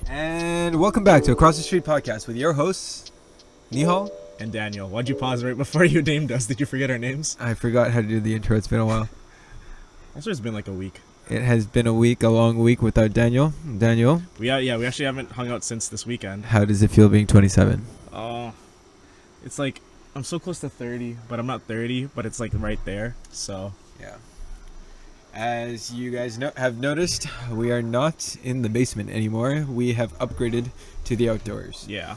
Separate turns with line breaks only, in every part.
And welcome back to Across the Street Podcast with your hosts, Nihaal
and Daniel. Why'd you pause right before you named us? Did you forget our names?
I forgot how to do the intro. It's been a while.
I'm sure it's been like a week.
It has been a long week without Daniel. Daniel?
We actually haven't hung out since this weekend.
How does it feel being 27?
It's like I'm so close to 30, but I'm not 30, but it's like right there. So
yeah. As you guys have noticed, we are not in the basement anymore. We have upgraded to the outdoors.
Yeah.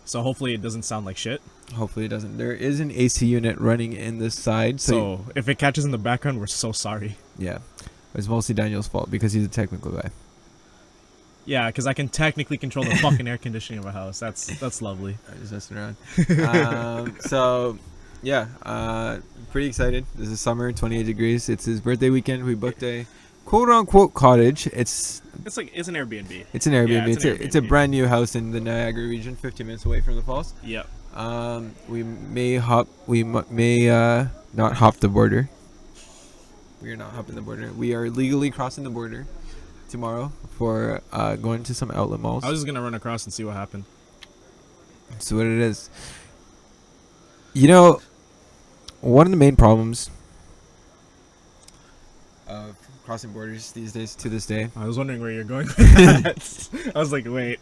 So hopefully it doesn't sound like shit.
Hopefully it doesn't. There is an AC unit running in the side.
So if it catches in the background, we're so sorry.
Yeah. It's mostly Daniel's fault because he's a technical guy.
Yeah, because I can technically control the fucking air conditioning of a house. That's lovely.
I'm just messing around. Pretty excited. This is summer, 28 degrees. It's his birthday weekend. We booked a quote-unquote cottage. It's
an Airbnb.
It's an Airbnb.
Yeah,
It's a brand new house in the Niagara region, 15 minutes away from the falls.
Yep.
We may not hop the border. We are not hopping the border. We are legally crossing the border tomorrow for going to some outlet malls.
I was just gonna run across and see what happened.
That's what it is. You know, one of the main problems of crossing borders these days, to this day.
I was wondering where you're going with that. I was like, wait.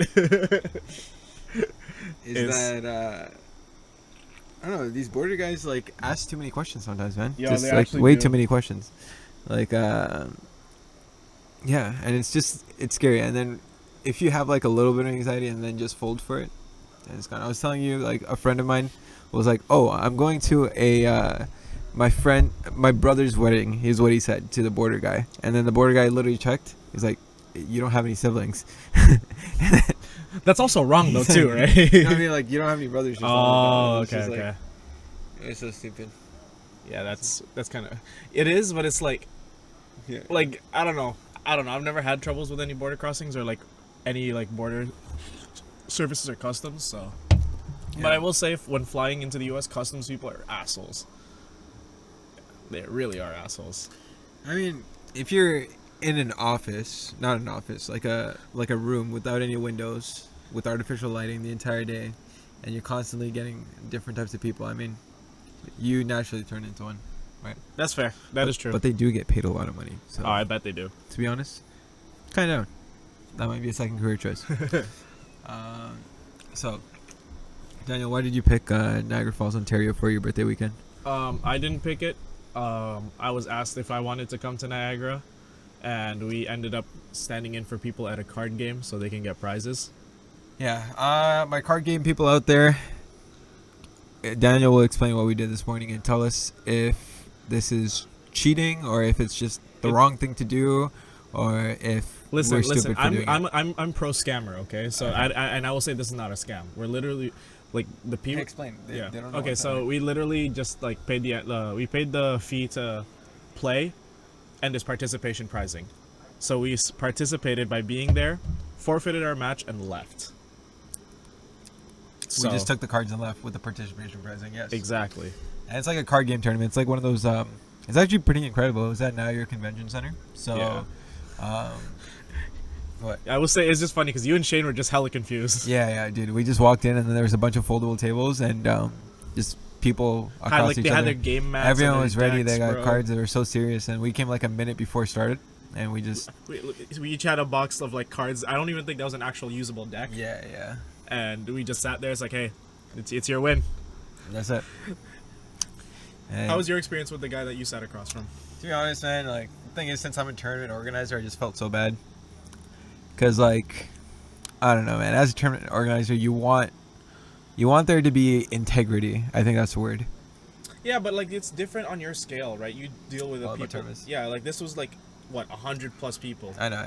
That I don't know, these border guys like ask too many questions sometimes, man.
Yeah,
just
they
like
actually
way
do.
too many questions. Like yeah, and it's scary. And then if you have like a little bit of anxiety and then just fold for it, then it's gone. I was telling you, like, a friend of mine was like, "Oh, I'm going to my brother's wedding," is what he said to the border guy. And then the border guy literally checked. He's like, "You don't have any siblings."
That's also wrong though too, right?
You know what I mean? Like, you don't have any brothers.
Okay.
It's so stupid.
Yeah, that's kind of it is, but it's like,
Yeah.
like I don't know. I've never had troubles with any border crossings or like any like border services or customs. So,
Yeah.
but I will say, when flying into the U.S., customs people are assholes. They really are assholes.
I mean, if you're in an office, not an office, like a room without any windows, with artificial lighting the entire day, and you're constantly getting different types of people, I mean, you naturally turn into one, right?
That's fair. That is true.
But they do get paid a lot of money. So,
I bet they do.
to be honest, kind of down. That might be a second career choice. So, Daniel, why did you pick Niagara Falls, Ontario for your birthday weekend?
I didn't pick it. I was asked if I wanted to come to Niagara, and we ended up standing in for people at a card game so they can get prizes.
Yeah, my card game people out there, Daniel will explain what we did this morning and tell us if this is cheating or if it's just the wrong thing to do, or if we're stupid for doing it.
I'm pro scammer, okay? So
Okay.
I will say this is not a scam. We're literally like the people.
Explain. They don't know
Okay,
what's
so
happening.
we literally just like paid the fee to play, and there's participation prizing. So we participated by being there, forfeited our match, and left.
We just took the cards and left with the participation pricing, yes.
Exactly.
And it's like a card game tournament. It's like one of those, it's actually pretty incredible. It was at Niagara Convention Center. So,
Yeah.
what?
I will say it's just funny because you and Shane were just hella confused.
Yeah, dude. We just walked in and then there was a bunch of foldable tables and just people across each
They
other.
had their game mats.
Everyone
and
was
their
ready.
decks,
They got
bro.
cards that were so serious, and we came like a minute before it started, and we just
We each had a box of like cards. I don't even think that was an actual usable deck.
yeah.
And we just sat there. It's like, hey, it's your win.
That's it. And
How was your experience with the guy that you sat across from?
to be honest, man, like, the thing is, since I'm a tournament organizer, I just felt so bad. Cause like, I don't know, man. As a tournament organizer, you want there to be integrity. I think that's the word.
Yeah, but like it's different on your scale, right? You deal with the
All about
people.
tournaments.
Yeah, like this was like what 100+ people,
I know.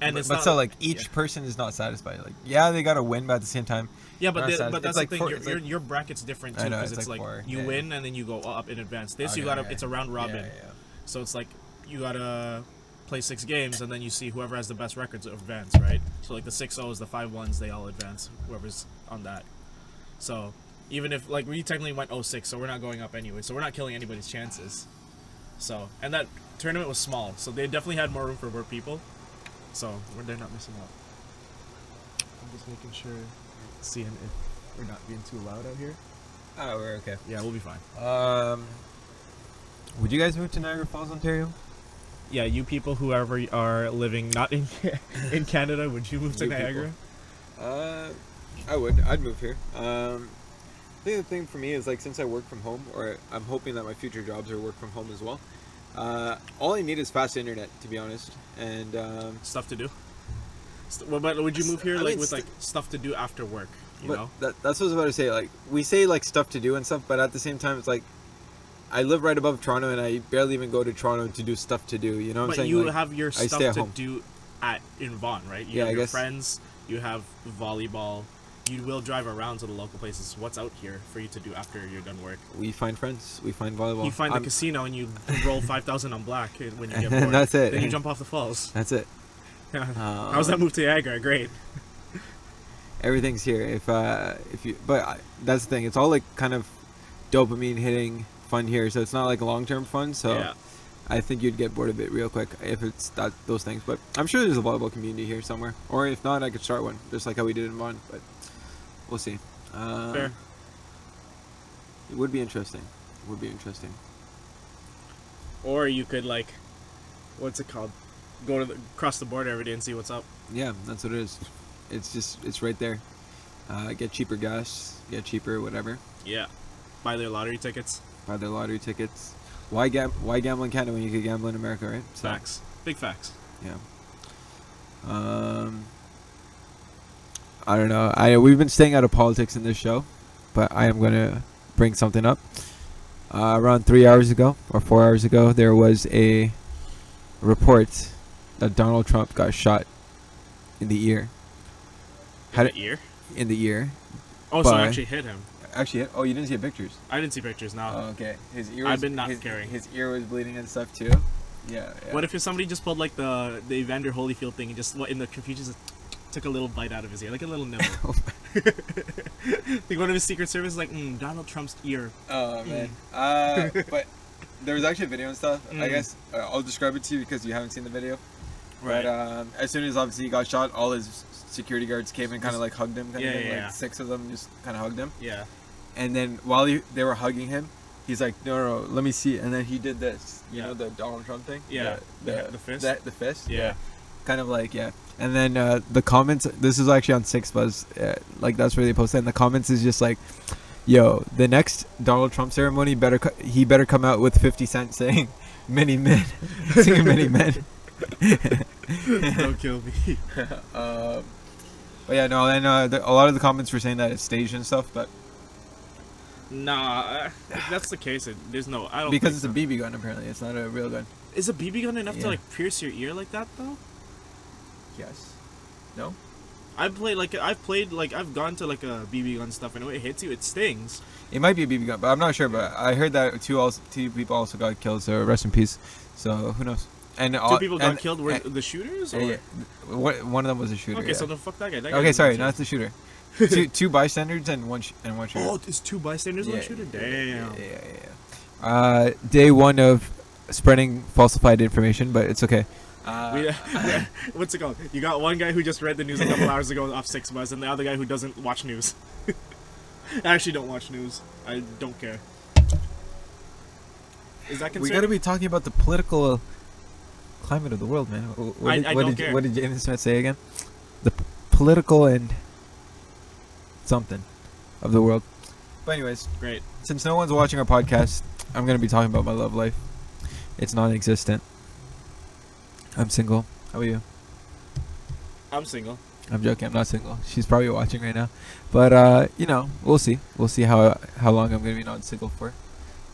and
but,
it's
but
not,
so like each person is not satisfied. Like, yeah, they got to win, but at the same time,
yeah, but
not
but
it's
that's
like
the thing. Your bracket's different
I
too
know,
because
it's
it's
like
like
four.
you
Yeah,
win and then you go up in advance. This you
Okay,
gotta it's a round robin,
Yeah.
so it's like you gotta play 6 games, and then you see whoever has the best records advance, right? So like the 6-0s, the 5-1s, they all advance. Whoever's on that. So even if like we technically went 0-6, so we're not going up anyway. So we're not killing anybody's chances. So and that tournament was small, so they definitely had more room for more people. So they're not missing out. I'm just making sure, seeing if we're not being too loud out here.
Oh, we're okay.
Yeah, we'll be fine.
Would you guys move to Niagara Falls, Ontario?
Yeah, you people, whoever are living not in in Canada, would you move to Niagara?
I would. I'd move here. I think the thing for me is like since I work from home, or I'm hoping that my future jobs are work from home as well. All I need is fast internet, to be honest, and
Stuff to do. But would you move here
I
like
mean,
with like stuff to do after work? You know?
that's what I was about to say. Like we say like stuff to do and stuff, but at the same time, it's like I live right above Toronto, and I barely even go to Toronto to do stuff to do. You know what I'm saying?
But you
like,
have your
I
stuff
stay at
to
home.
do in Vaughan, right? You
Yeah,
have
I
your
guess.
friends. You have volleyball. You will drive around to the local places. What's out here for you to do after you're done work?
We find friends. We find volleyball.
You find the casino and you roll 5,000 on black when you get bored.
And that's it.
Then you jump off the falls.
That's it.
How's that move to Niagara? Great.
Everything's here. If you, but that's the thing. It's all like kind of dopamine hitting fun here, so it's not like long term fun. So
Yeah.
I think you'd get bored of it real quick if it's those things. But I'm sure there's a volleyball community here somewhere, or if not, I could start one, just like how we did in Vaughan. But we'll see.
Fair.
It would be interesting. It would be interesting.
Or you could like, what's it called? Go to cross the border every day and see what's up.
Yeah, that's what it is. It's right there. Get cheaper gas, get cheaper whatever.
Yeah. Buy their lottery tickets.
Buy their lottery tickets. Why gamble in Canada when you could gamble in America, right? So,
Facts. Big facts.
yeah. I don't know. We've been staying out of politics in this show, but I am gonna bring something up. Around 3 hours ago or 4 hours ago, there was a report that Donald Trump got shot in the ear.
In the ear?
In the ear.
Oh, so
By-
it actually hit him.
Actually, oh, you didn't see pictures.
I didn't see pictures now.
Oh, okay. His ear.
I've been not caring.
His ear was bleeding and stuff too. Yeah.
What if somebody just pulled like the Evander Holyfield thing and just in the confusion just took a little bite out of his ear, like a little nibble? Like one of his Secret Service is like, Donald Trump's ear.
Oh man. But there was actually a video and stuff. I guess I'll describe it to you because you haven't seen the video.
Right.
But as soon as obviously he got shot, all his security guards came and kind of like hugged him. Kind of thing.
Yeah.
Like 6 of them just kind of hugged him.
Yeah.
And then while they were hugging him, he's like, no, let me see. And then he did this. You know the Donald Trump thing.
Yeah. The fist.
The fist.
Yeah.
Kind of like And then the comments. This is actually on Six Buzz. Like that's where they posted. And the comments is just like, yo, the next Donald Trump ceremony he better come out with 50 Cent saying many men, singing many men.
Don't kill me.
But yeah, no, and a lot of the comments were saying that it's staged and stuff, but
Nah, if that's the case, there's no. I don't.
because
think
it's a BB gun, apparently it's not a real gun.
Is a BB gun enough
Yeah.
to like pierce your ear like that though?
Yes. No.
I've I've gone to like a BB gun stuff, and when it hits you, it stings.
It might be a BB gun, but I'm not sure. But I heard that two people also got killed, so rest in peace. So who knows? And
2 people got killed. Were the shooters? Or?
Yeah. One of them was a shooter.
Okay,
yeah.
so then fuck that guy. That guy
Okay,
didn't
sorry,
shoot.
not the shooter. two bystanders and one shooter.
Oh, there's 2 bystanders, one shooter. Damn.
Yeah. Day 1 of spreading falsified information, but it's okay.
What's it called? You got one guy who just read the news a couple hours ago off 6 Buzz, and the other guy who doesn't watch news. I actually don't watch news. I don't care. Is that
We
concerning?
gotta be talking about the political climate of the world, man.
I don't care.
What did James Smith say again? The political and something of the world. But anyways,
Great.
since no one's watching our podcast, I'm gonna be talking about my love life. It's non-existent. I'm single. How about you?
I'm single.
I'm joking. I'm not single. She's probably watching right now. But we'll see. We'll see how long I'm gonna be non-single for.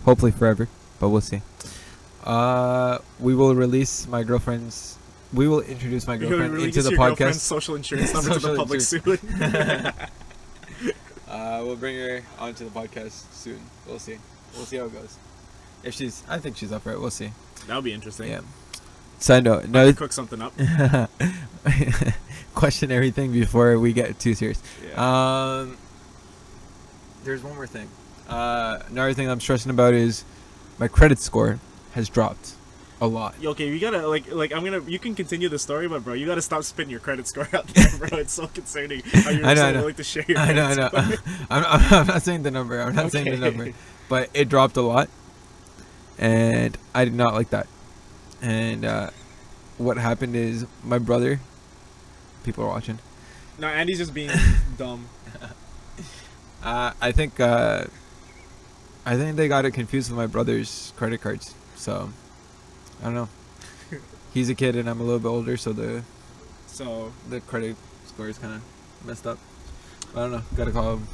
Hopefully forever, but we'll see. We will release my girlfriend's. We will introduce my girlfriend into the podcast.
Social insurance number to the
Social
public soon.
We'll bring her onto the podcast soon. We'll see. We'll see how it goes. I think she's up for it. We'll see.
That would be interesting.
Yeah. Side note,
I
no.
can cook something up.
Question everything before we get too serious.
Yeah.
There's one more thing. Another thing I'm stressing about is my credit score has dropped a lot.
Okay, you gotta you can continue the story, but bro, you gotta stop spitting your credit score out there, bro. It's so concerning. How you're so willing to share your credit score.
I'm not saying the number. I'm not saying the number, but it dropped a lot, and I did not like that. And what happened is my brother. People are watching.
No, Andy's just being dumb.
I think they got it confused with my brother's credit cards. So I don't know. He's a kid and I'm a little bit older, so the credit score is kind of messed up. I don't know. Gotta call him.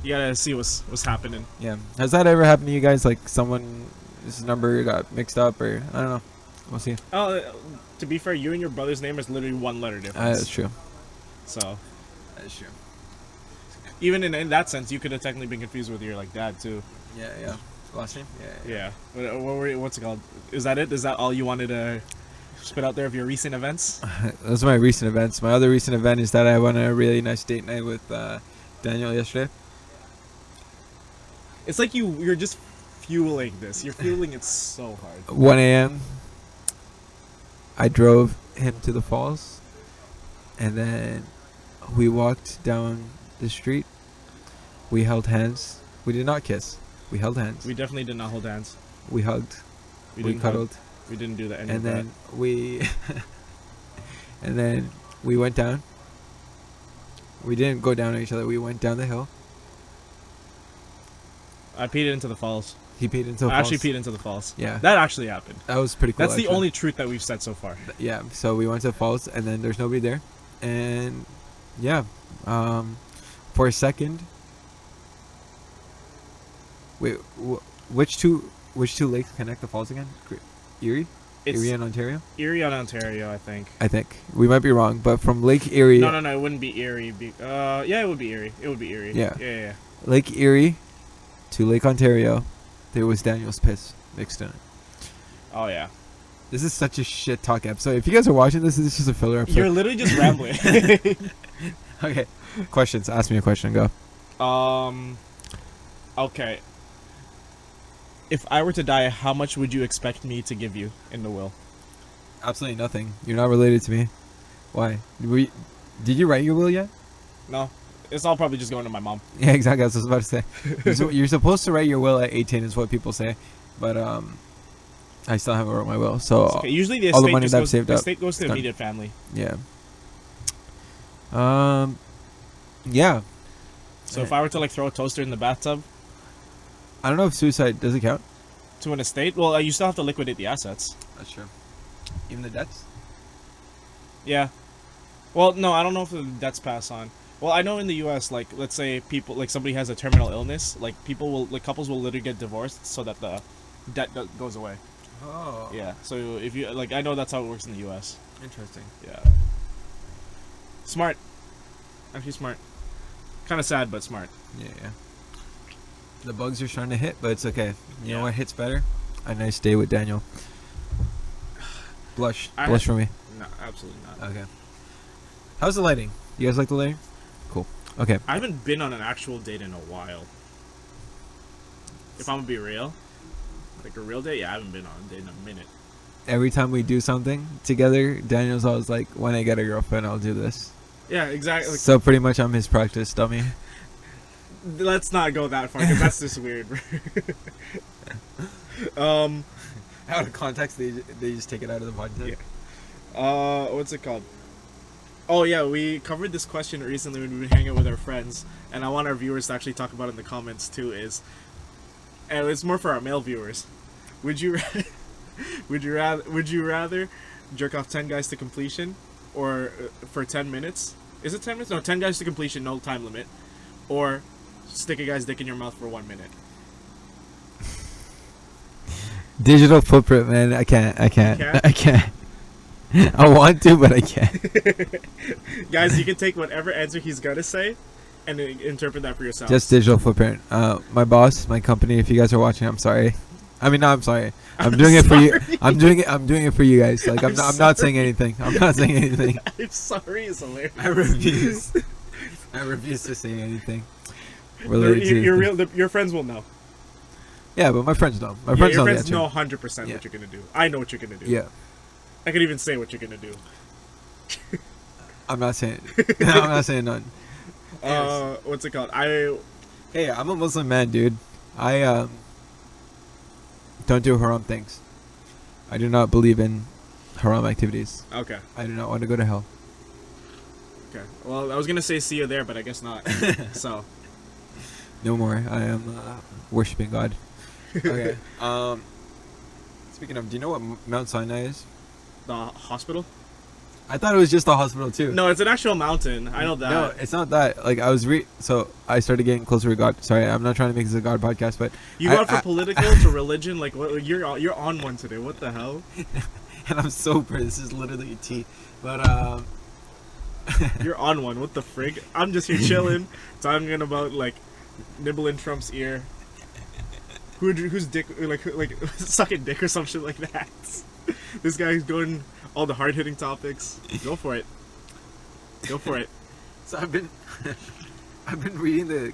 You gotta see what's happening.
Yeah. Has that ever happened to you guys? Like someone's number got mixed up, or I don't know. We'll see.
Oh, to be fair, you and your brother's name is literally one letter difference.
That's true.
So.
That's true.
Even in that sense, you could have technically been confused with your dad too.
Yeah. Last name? Yeah.
What's it called? Is that it? Is that all you wanted to spit out there of your recent events?
Those are my recent events. My other recent event is that I went on a really nice date night with Daniel yesterday.
It's like you're just fueling this. You're fueling it so hard.
1 a.m. I drove him to the falls, and then we walked down the street. We held hands. We did not kiss. We held hands.
We definitely did not hold hands.
We hugged. We cuddled.
We didn't do that.
And then we went down. We didn't go down on each other. We went down the hill.
I peed into the falls.
He peed into the falls.
I actually peed into the falls.
Yeah.
That actually happened.
That was pretty cool.
That's the only truth that we've said so far.
Yeah. So we went to the falls, and then there's nobody there. And yeah, for a second. Wait, which two lakes connect the falls again? Erie? Erie and Ontario?
Erie and Ontario, I think.
We might be wrong, but from Lake Erie.
No, it wouldn't be Erie. Yeah, it would be Erie. Yeah.
Lake Erie to Lake Ontario, there was Daniel's piss mixed in it.
Oh yeah.
This is such a shit talk episode. If you guys are watching this is just a filler episode.
You're literally just rambling.
Okay. Questions. Ask me a question. Go.
Okay. If I were to die, how much would you expect me to give you in the will?
Absolutely nothing. You're not related to me. Why? Did you write your will yet?
No. It's all probably just going to my mom.
Yeah, exactly. That's what I was about to say. You're supposed to write your will at 18 is what people say. But I still haven't wrote my will. So
okay. Usually the
all the
estate
money
just
that I've
goes,
saved
the
up,
estate goes to the
done.
immediate family.
Yeah. Yeah.
So if I were to throw a toaster in the bathtub,
I don't know if suicide does it count.
To an estate, well, you still have to liquidate the assets.
That's true. Even the debts.
Yeah. Well, no, I don't know if the debts pass on. Well, I know in the U.S., let's say people, somebody has a terminal illness, couples will literally get divorced so that the debt goes away.
Oh.
Yeah. So if you I know that's how it works in the U.S.
Interesting.
Yeah. Smart. Actually smart. Kind of sad, but smart.
Yeah. The bugs are starting to hit, but it's okay. You know what hits better? A nice day with Daniel. Blush for me.
No, absolutely not.
Okay. How's the lighting? You guys like the lighting? Cool. Okay.
I haven't been on an actual date in a while. If I'm gonna be real, a real date, I haven't been on a date in a minute.
Every time we do something together, Daniel's always like, when I get a girlfriend, I'll do this.
Yeah, exactly.
So pretty much I'm his practice dummy.
Let's not go that far, because that's just weird.
Out of context, they just take it out of the podcast.
Yeah. What's it called? Oh yeah, we covered this question recently when we were hanging out with our friends, and I want our viewers to actually talk about it in the comments too. And it's more for our male viewers. Would you rather jerk off 10 guys to completion, or for 10 minutes? Is it 10 minutes? No, 10 guys to completion, no time limit, or stick a guy's dick in your mouth for 1 minute.
Digital footprint, man. I can't. I can't. I want to, but I can't.
Guys, you can take whatever answer he's gonna say and interpret that for yourself.
Just digital footprint. My boss, my company, if you guys are watching, I'm sorry. I mean, no, I'm sorry. I'm doing it for you.
sorry.
I'm doing it for you guys. Like I'm not
sorry.
saying anything. I'm not saying anything.
I'm sorry, it's hilarious.
I refuse. I refuse to say anything related to
Your friends will know.
Yeah, but my friends know. My friends
your
know
friends
the
know
answer.
100%
Yeah.
what you're gonna do. I know what you're gonna do.
Yeah.
I could even say what you're gonna do.
I'm not saying. I'm not saying none.
What's it called?
Hey, I'm a Muslim man, dude. I don't do haram things. I do not believe in haram activities.
Okay.
I do not want to go to hell.
Okay. Well, I was gonna say see you there, but I guess not. So.
No more. I am worshiping God. Okay. Speaking of, do you know what Mount Sinai is?
The hospital?
I thought it was just a hospital too.
No, it's an actual mountain. I know that.
No, it's not that. Like I was so I started getting closer to God. Sorry, I'm not trying to make this a God podcast, but
You got from political to religion. Like what, you're on one today. What the hell?
And I'm sober. This is literally tea. But
You're on one. What the frig? I'm just here chilling, talking about like nibbling Trump's ear. Who's dick like sucking dick or some shit like that. This guy's going all the hard hitting topics. Go for it. Go for it.
So I've been reading the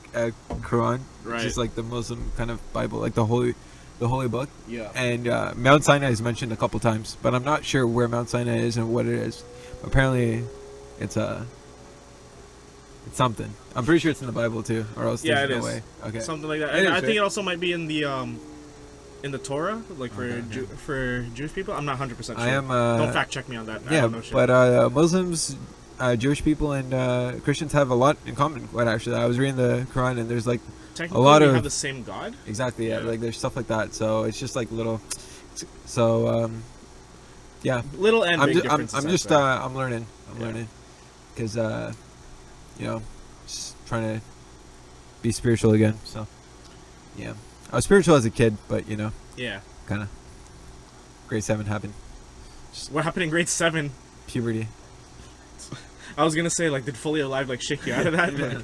Quran,
Right.
which is like the Muslim kind of Bible, like the holy book.
Yeah.
And Mount Sinai is mentioned a couple times, but I'm not sure where Mount Sinai is and what it is. Apparently, it's something. I'm pretty sure it's in the Bible too, or else
Yeah,
there's
it
no
is.
way. Okay.
Something like that.
It
And
is,
I think
right?
it also might be in the Torah, like for
Okay.
for Jewish people. I'm not 100% sure.
I am.
Don't fact check me on that. I
Yeah,
don't know shit.
but Muslims, Jewish people, and Christians have a lot in common. Quite actually, I was reading the Quran, and there's like
technically
lot
we
of-
have the same God.
exactly yeah,
Yeah.
like there's stuff like that. So it's just like little. So yeah.
Little and
I'm
big
just,
differences.
I'm
I'd
just
say.
I'm learning. I'm
Yeah.
learning because just trying to be spiritual again. So yeah, I was spiritual as a kid, but
Yeah.
kind of grade 7 happened.
What happened in grade 7?
Puberty.
I was gonna say, like, did Fully Alive like shake you out of that? But,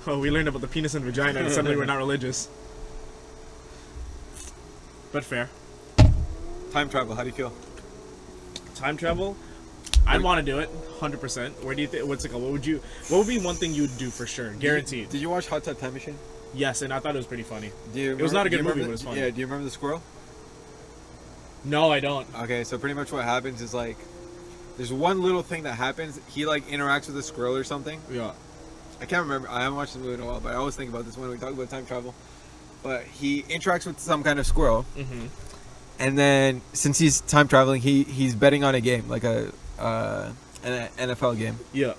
oh, we learned about the penis and vagina, and suddenly we're not religious. But fair.
Time travel. How do you feel?
Time travel, I'd want to do it, 100%. Where do you think? What's it called? What would be one thing you'd do for sure, guaranteed?
Did you watch Hot Tub Time Machine?
Yes, and I thought it was pretty funny.
It
was not a good movie, but it was funny.
Yeah. Do you remember the squirrel?
No, I don't.
Okay, so pretty much what happens is like, there's one little thing that happens. He like interacts with a squirrel or something.
Yeah.
I can't remember. I haven't watched the movie in a while, but I always think about this when we talk about time travel. But he interacts with some kind of squirrel,
Mm-hmm.
and then since he's time traveling, he's betting on a game, like an NFL game.
Yeah.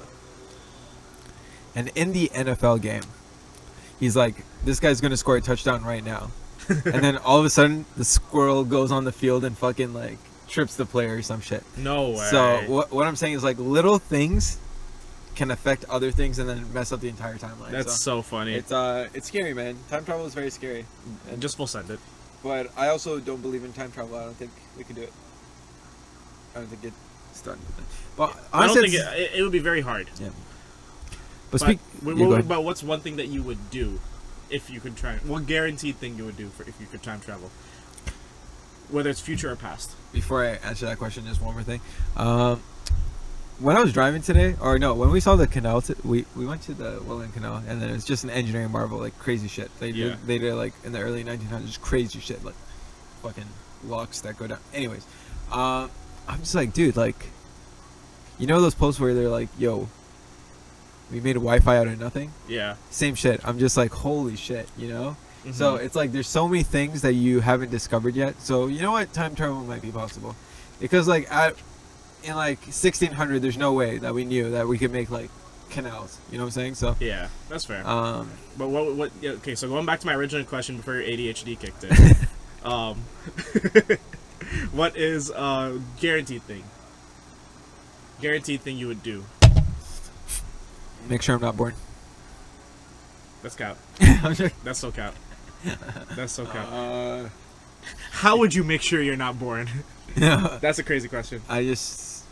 And in the NFL game, he's like, this guy's gonna score a touchdown right now. And then all of a sudden, the squirrel goes on the field and fucking like trips the player or some shit.
No way.
So what I'm saying is like little things can affect other things and then mess up the entire timeline.
That's so funny.
It's scary, man. Time travel is very scary.
And just we'll send it.
But I also don't believe in time travel. I don't think we can do it. I don't think it's done. But
I don't
honestly,
think it would be very hard.
yeah.
But,
But go ahead.
but what's one thing that you would do if you could try? What guaranteed thing you would do if you could time travel? Whether it's future or past.
Before I answer that question, just one more thing. When I was driving today, or no, when we saw the canal, we went to the Welland Canal, and then it's just an engineering marvel, like crazy shit. They did like in the early 1900s, crazy shit, like fucking locks that go down. Anyways, I'm just like, dude, like, you know those posts where they're like, yo, we made a Wi-Fi out of nothing?
Yeah.
Same shit. I'm just like, holy shit, you know?
Mm-hmm.
So it's like there's so many things that you haven't discovered yet. So you know what? Time travel might be possible. Because like in like 1600, there's no way that we knew that we could make like canals. You know what I'm saying? So
Yeah, that's fair.
but
what yeah, okay, so going back to my original question before your ADHD kicked in. What is a guaranteed thing? Guaranteed thing you would do.
make sure I'm not born.
That's cap.
I'm joking.
That's so cap. That's so cap. How would you make sure you're not born?
Yeah.
That's a crazy question.
I just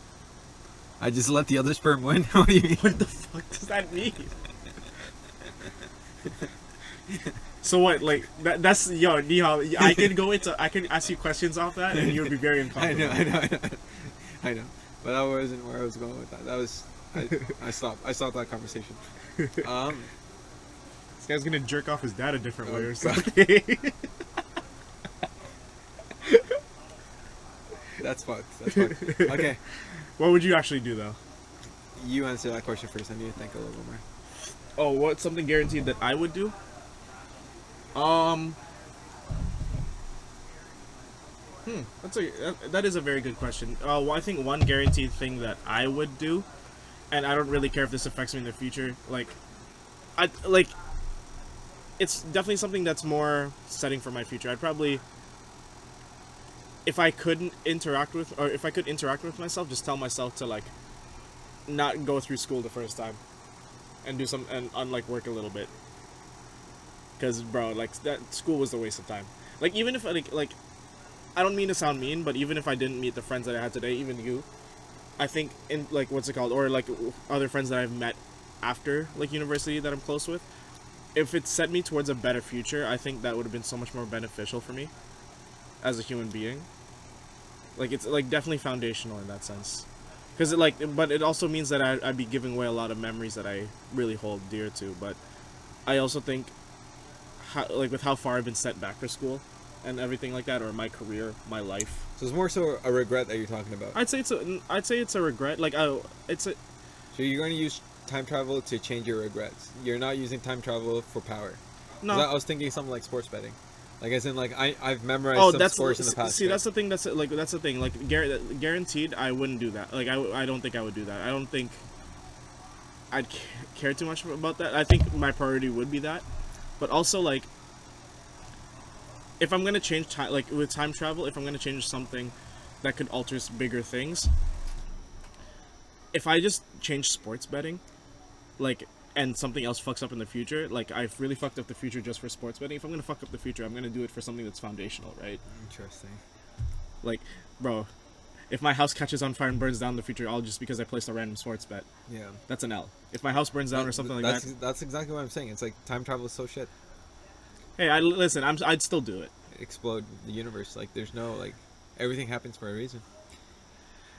let the other sperm win. What do you mean?
What the fuck does that mean? So what? Like that's Nihaal. I can ask you questions off that, and you'll be very uncomfortable.
I know. But that wasn't where I was going with that. That was I stopped that conversation.
This guy's gonna jerk off his dad a different way or
God.
something.
That's fucked. Okay,
What would you actually do though?
you answer that question first. I need to think a little bit more.
Oh, what's something guaranteed that I would do? That is a very good question. Well, I think one guaranteed thing that I would do, and I don't really care if this affects me in the future. It's definitely something that's more setting for my future. I'd probably, if I could interact with myself, just tell myself to like, not go through school the first time, and do some and unlike work a little bit. Because bro, like that school was a waste of time. Like even if like I don't mean to sound mean, but even if I didn't meet the friends that I had today, even you, I think in like what's it called, or like other friends that I've met after like university that I'm close with, if it set me towards a better future, I think that would have been so much more beneficial for me as a human being. Like it's like definitely foundational in that sense, because but it also means that I'd be giving away a lot of memories that I really hold dear to. But I also think, with how far I've been set back for school and everything like that, or my career, my life.
So it's more so a regret that you're talking about.
I'd say it's a regret. So
you're going to use time travel to change your regrets. You're not using time travel for power.
no.
I was thinking something like sports betting. Like as in like I've memorized some sports in the past.
See, that's the thing. That's the thing. Like guaranteed, I wouldn't do that. Like I don't think I would do that. I don't think I'd care too much about that. I think my priority would be that. But also, like, if I'm gonna change time, like with time travel, if I'm gonna change something that could alter bigger things, if I just change sports betting, like, and something else fucks up in the future, like I've really fucked up the future just for sports betting. If I'm gonna fuck up the future, I'm gonna do it for something that's foundational, right?
Interesting.
Like, bro, if my house catches on fire and burns down in the future, all just because I placed a random sports bet.
Yeah.
That's an L. If my house burns down or something like that.
That's exactly what I'm saying. It's like time travel is so shit.
Hey, I'd still do it.
Explode the universe. Like there's no like everything happens for a reason.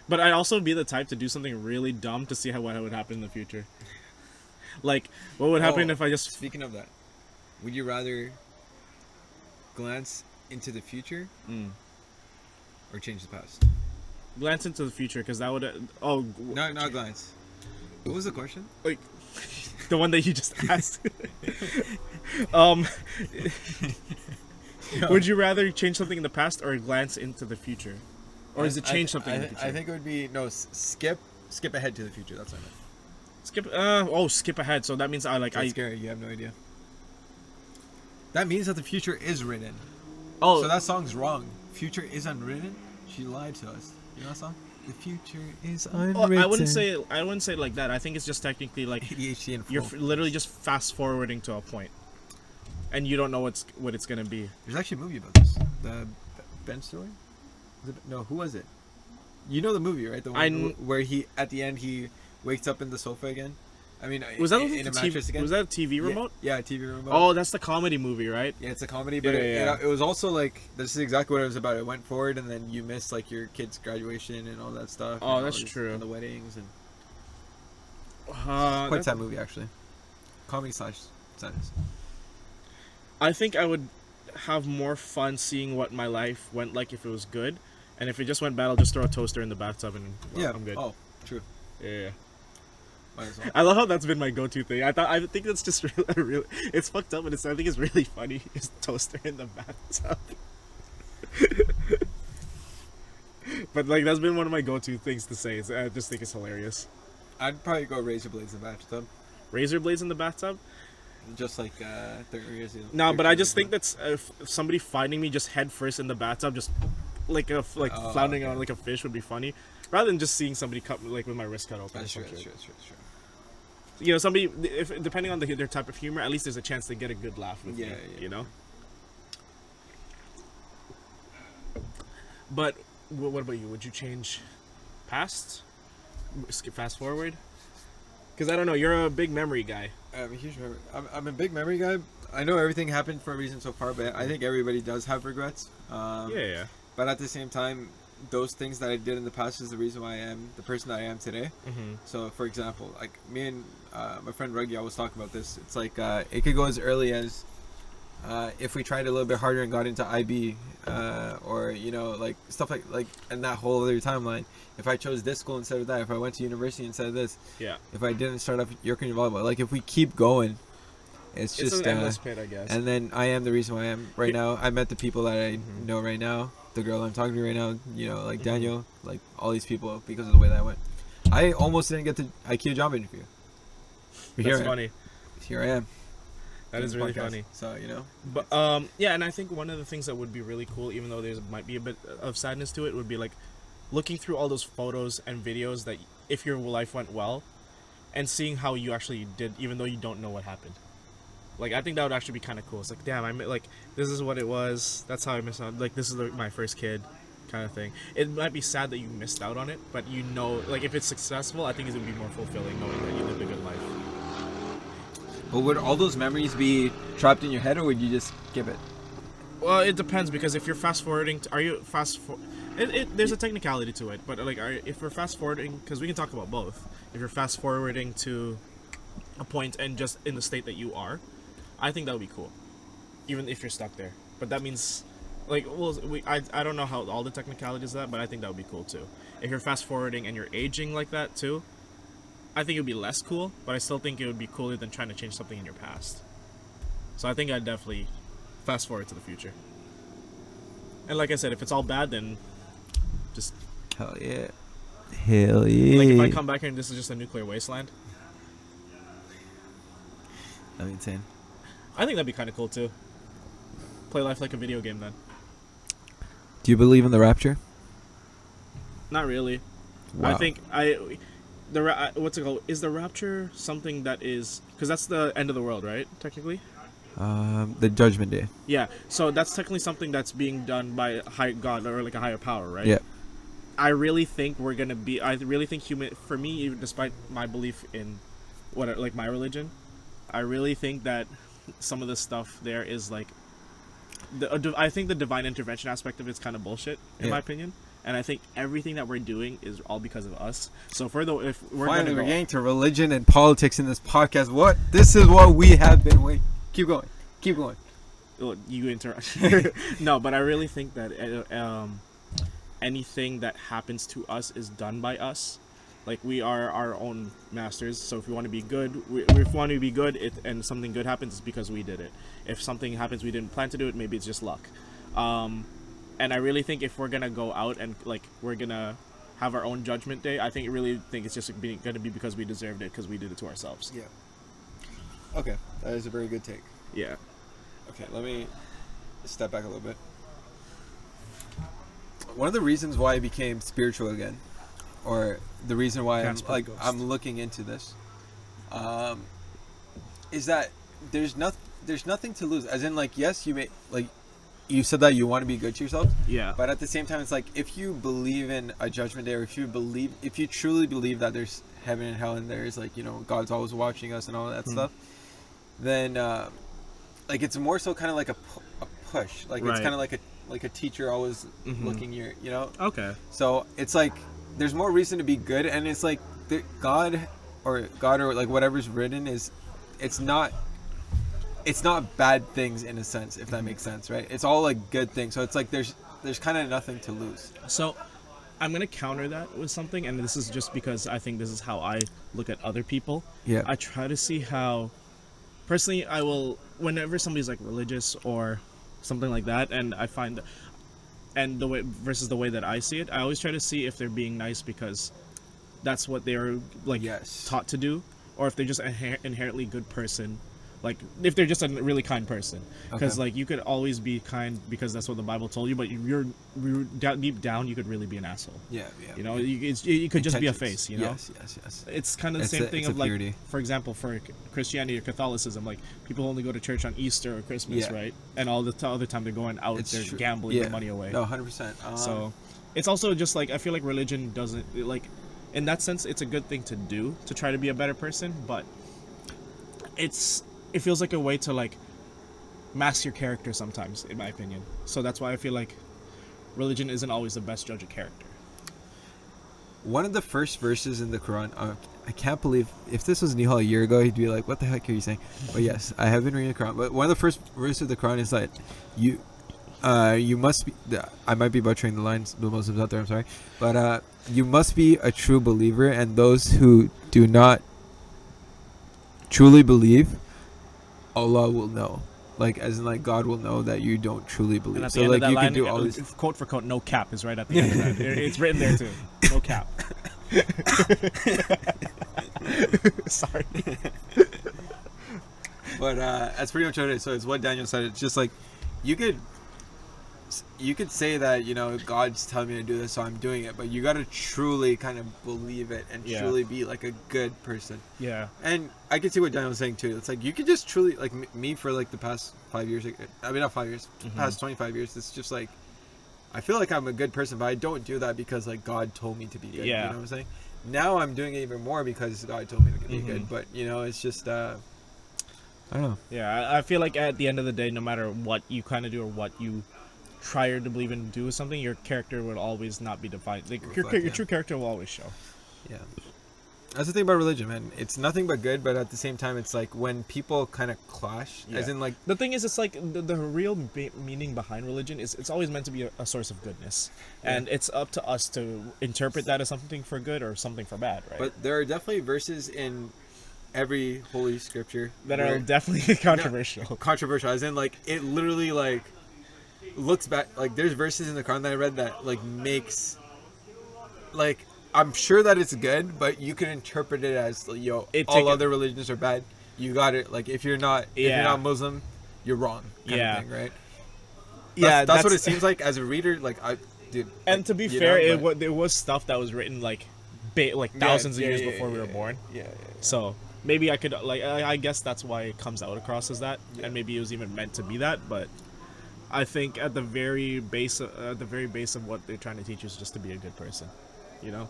But I'd also be the type to do something really dumb to see what would happen in the future. Like, what would happen if I just...
Speaking of that, would you rather glance into the future or change the past?
Glance into the future, because that would...
No, not glance. What was the question?
Like, the one that you just asked. Would you rather change something in the past or glance into the future? Or is it change something in the future?
I think it would be... No, skip ahead to the future. That's what I meant.
Skip ahead. So that means
That's scary. You have no idea. That means that the future is written.
Oh,
So that song's wrong. Future is unwritten. She lied to us. You know that song? The future is unwritten.
I wouldn't say it like that. I think it's just technically like
ADHD and
you're literally just fast forwarding to a point, and you don't know what it's gonna be.
There's actually a movie about this. The Ben Stiller? No, who was it? You know the movie, right? The one where he at the end he wakes up in the sofa again. I mean,
Was that
in a mattress again.
Was that a TV remote?
Yeah, TV remote.
Oh, that's the comedy movie, right?
Yeah, it's a comedy, but
Yeah.
it was also like this is exactly what it was about. It went forward, and then you missed like your kid's graduation and all that stuff.
Oh,
and
that's true.
And the weddings and
Quite
quite sad movie actually. Comedy / sadness.
I think I would have more fun seeing what my life went like if it was good, and if it just went bad, I'll just throw a toaster in the bathtub and I'm good.
Oh, true.
Yeah.
Might as well.
I love how that's been my go-to thing. I think that's just really it's fucked up, but I think it's really funny. Is toaster in the bathtub. But like that's been one of my go-to things to say. I just think it's hilarious.
I'd probably go razor blades in the bathtub.
Razor blades in the bathtub?
Just like 30 years ago.
No, but I just think that's if somebody finding me just head first in the bathtub, just floundering on like a fish would be funny, rather than just seeing somebody cut like with my wrist cut open.
That's true.
You know, somebody depending on their type of humor, at least there's a chance to get a good laugh with me. You know. But what about you? Would you change past? Skip fast forward? Because I don't know, you're a big memory guy.
I'm a huge memory. I'm a big memory guy. I know everything happened for a reason so far, but I think everybody does have regrets.
Yeah.
But at the same time, those things that I did in the past is the reason why I am the person that I am today.
Mm-hmm.
So, for example, like me and my friend Ruggy always talk about this. It's like it could go as early as if we tried a little bit harder and got into IB, or you know, like stuff like and that whole other timeline. If I chose this school instead of that, if I went to university instead of this,
Yeah.
if I didn't start off York Junior volleyball, like if we keep going, it's just
an endless pit, I guess.
And then I am the reason why I am right now. I met the people that I know right now, the girl I'm talking to right now, you know, like Daniel, like all these people because of the way that I went. I almost didn't get the IQ job interview. But
That's funny.
Here I am.
That is really funny.
So, you know.
But yeah, and I think one of the things that would be really cool, even though there might be a bit of sadness to it, would be like looking through all those photos and videos that if your life went well, and seeing how you actually did, even though you don't know what happened. Like, I think that would actually be kind of cool. It's like, damn, like, this is what it was. That's how I missed out. Like, this is my first kid, kind of thing. It might be sad that you missed out on it, but you know, like, if it's successful, I think it would be more fulfilling knowing that you lived a good life.
But would all those memories be trapped in your head, or would you just skip it?
Well, it depends, because if you're fast forwarding, there's a technicality to it, but like, if we're fast forwarding, because we can talk about both. If you're fast forwarding to a point and just in the state that you are, I think that would be cool, even if you're stuck there. But that means, like, well, I don't know how all the technicalities of that, but I think that would be cool too. If you're fast forwarding and you're aging like that too, I think it would be less cool, but I still think it would be cooler than trying to change something in your past. So I think I'd definitely fast forward to the future. And like I said, if it's all bad, then just...
Hell yeah. Hell yeah.
Like, if I come back here and this is just a nuclear wasteland,
that'd be insane.
I think that'd be kind of cool too. Play life like a video game then.
Do you believe in the rapture?
Not really.
Wow.
I think what's it called? Is the rapture something that is... Because that's the end of the world, right? Technically?
The Judgment Day.
Yeah. So that's technically something that's being done by a high God or like a higher power, right?
Yeah.
I really think we're going to be... I really think for me, even despite my belief in like my religion, I really think that some of the stuff there is like... I think the divine intervention aspect of it's kind of bullshit, in my opinion. And I think everything that we're doing is all because of us. So if we're
finally we're getting to religion and politics in this podcast. This is what we have been waiting. Keep going.
Well, you interrupt. No, but I really think that anything that happens to us is done by us. Like, we are our own masters. So if we want to be good, and something good happens, it's because we did it. If something happens we didn't plan to do it, maybe it's just luck. And I really think if we're gonna go out and like we're gonna have our own judgment day, I really think it's just gonna be because we deserved it, because we did it to ourselves.
Yeah. Okay, that is a very good take.
Yeah.
Okay, let me step back a little bit. One of the reasons why I became spiritual again, or the reason why I'm looking into this, is that there's nothing to lose. As in, like, yes, you may, like, you said that you want to be good to yourself.
Yeah.
But at the same time, it's like, if you believe in a judgment day, or if you truly believe that there's heaven and hell, and there's, like, you know, God's always watching us and all that stuff, then like, it's more so kind of like a push. Like, it's kind of like a teacher always looking your, you know.
Okay.
So it's like there's more reason to be good, and it's like God or like whatever's written is, it's not bad things in a sense, if that makes sense, right? It's all like good things. So it's like there's kind of nothing to lose. So
I'm going to counter that with something, and this is just because I think this is how I look at other people.
Yeah.
I try to see how, personally, I will, whenever somebody's like religious or something like that, and I find, and the way versus the way that I see it, I always try to see if they're being nice because that's what they're like taught to do, or if they're just an inherently good person. Like, if they're just a really kind person. Because, like, you could always be kind because that's what the Bible told you, but you're deep down, you could really be an asshole.
Yeah.
You know, you could just be a face, you know?
Yes.
It's kind of the same thing of, like, for example, for Christianity or Catholicism, like, people only go to church on Easter or Christmas, right? And all the other time they're going out, they're gambling their money away.
No, 100%.
So, it's also just, like, I feel like religion doesn't, like, in that sense, it's a good thing to do, to try to be a better person, but it feels like a way to, like, masks your character sometimes, in my opinion. So that's why I feel like religion isn't always the best judge of character.
One of the first verses in the Quran, I can't believe, if this was Nihaal a year ago, he'd be like, what the heck are you saying? But yes, I have been reading the Quran. But one of the first verses of the Quran is that you must be, I might be butchering the lines, the Muslims out there, I'm sorry. But you must be a true believer, and those who do not truly believe, Allah will know. Like, as in, like, God will know that you don't truly believe.
And at the
So,
end
like,
of that
you
line,
can do all these.
quote for quote, no cap is right at the end of that. It's written there too. No cap. Sorry.
But that's pretty much what it is. So it's what Daniel said. It's just like you could say that, you know, God's telling me to do this, so I'm doing it. But you got to truly kind of believe it and truly be like a good person. Yeah. And I can see what Daniel was saying too. It's like you could just truly, like me for like the past 5 years. I mean, not 5 years. Past 25 years. It's just like I feel like I'm a good person, but I don't do that because like God told me to be good. Yeah. You know what I'm saying? Now I'm doing it even more because God told me to be good. But you know, it's just I don't know.
Yeah, I feel like at the end of the day, no matter what you kind of do or what you try to believe and do with something, your character would always not be defined. Like your true character will always show.
Yeah. That's the thing about religion, man. It's nothing but good, but at the same time, it's like when people kind of clash, as in like...
The thing is, it's like the real meaning behind religion is it's always meant to be a source of goodness. Yeah. And it's up to us to interpret that as something for good or something for bad, right?
But there are definitely verses in every holy scripture
that are definitely controversial.
No, controversial, as in like it literally like looks back, like there's verses in the Quran that I read that like makes like I'm sure that it's good, but you can interpret it as all other religions are bad. You got it. Like if you're not Muslim, you're wrong. Kind of thing, right? That's what it seems like as a reader. Like dude.
And
like,
to be fair, it was stuff that was written like thousands of years before we were born. Yeah. So maybe I could I guess that's why it comes out across as that, and maybe it was even meant to be that. But I think at the very base of what they're trying to teach is just to be a good person, you know.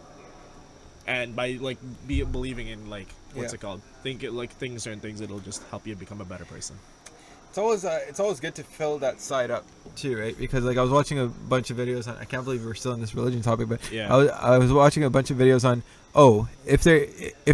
And by like believing in like what's it called? Think it like certain things, it'll just help you become a better person.
It's always good to fill that side up too, right? Because like I was watching a bunch of videos on, I can't believe we're still in this religion topic, but I was watching a bunch of videos on if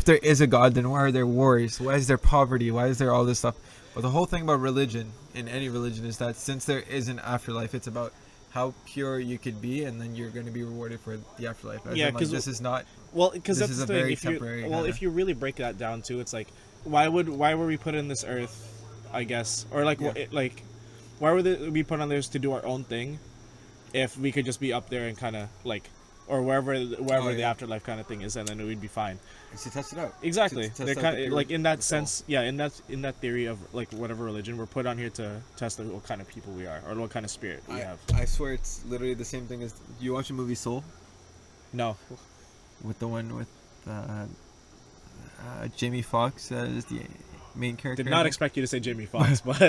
there is a God, then why are there wars? Why is there poverty? Why is there all this stuff? But the whole thing about religion, in any religion, is that since there is an afterlife, it's about how pure you could be, and then you're going to be rewarded for the afterlife. Because this is not. Well, because that's the thing.
If you really break that down too, it's like, why were we put in this earth? I guess, or like, why were we put on this to do our own thing, if we could just be up there and kind of like, or wherever the afterlife kind of thing is, and then we'd be fine.
It's to test it out.
Exactly. They're kind of like in that sense. Yeah, in that theory of like whatever religion, we're put on here to test what kind of people we are or what kind of spirit we have.
I swear it's literally the same thing as. You watch the movie Soul?
No.
With the one with Jamie Foxx as the main character.
Did not expect you to say Jamie Foxx, but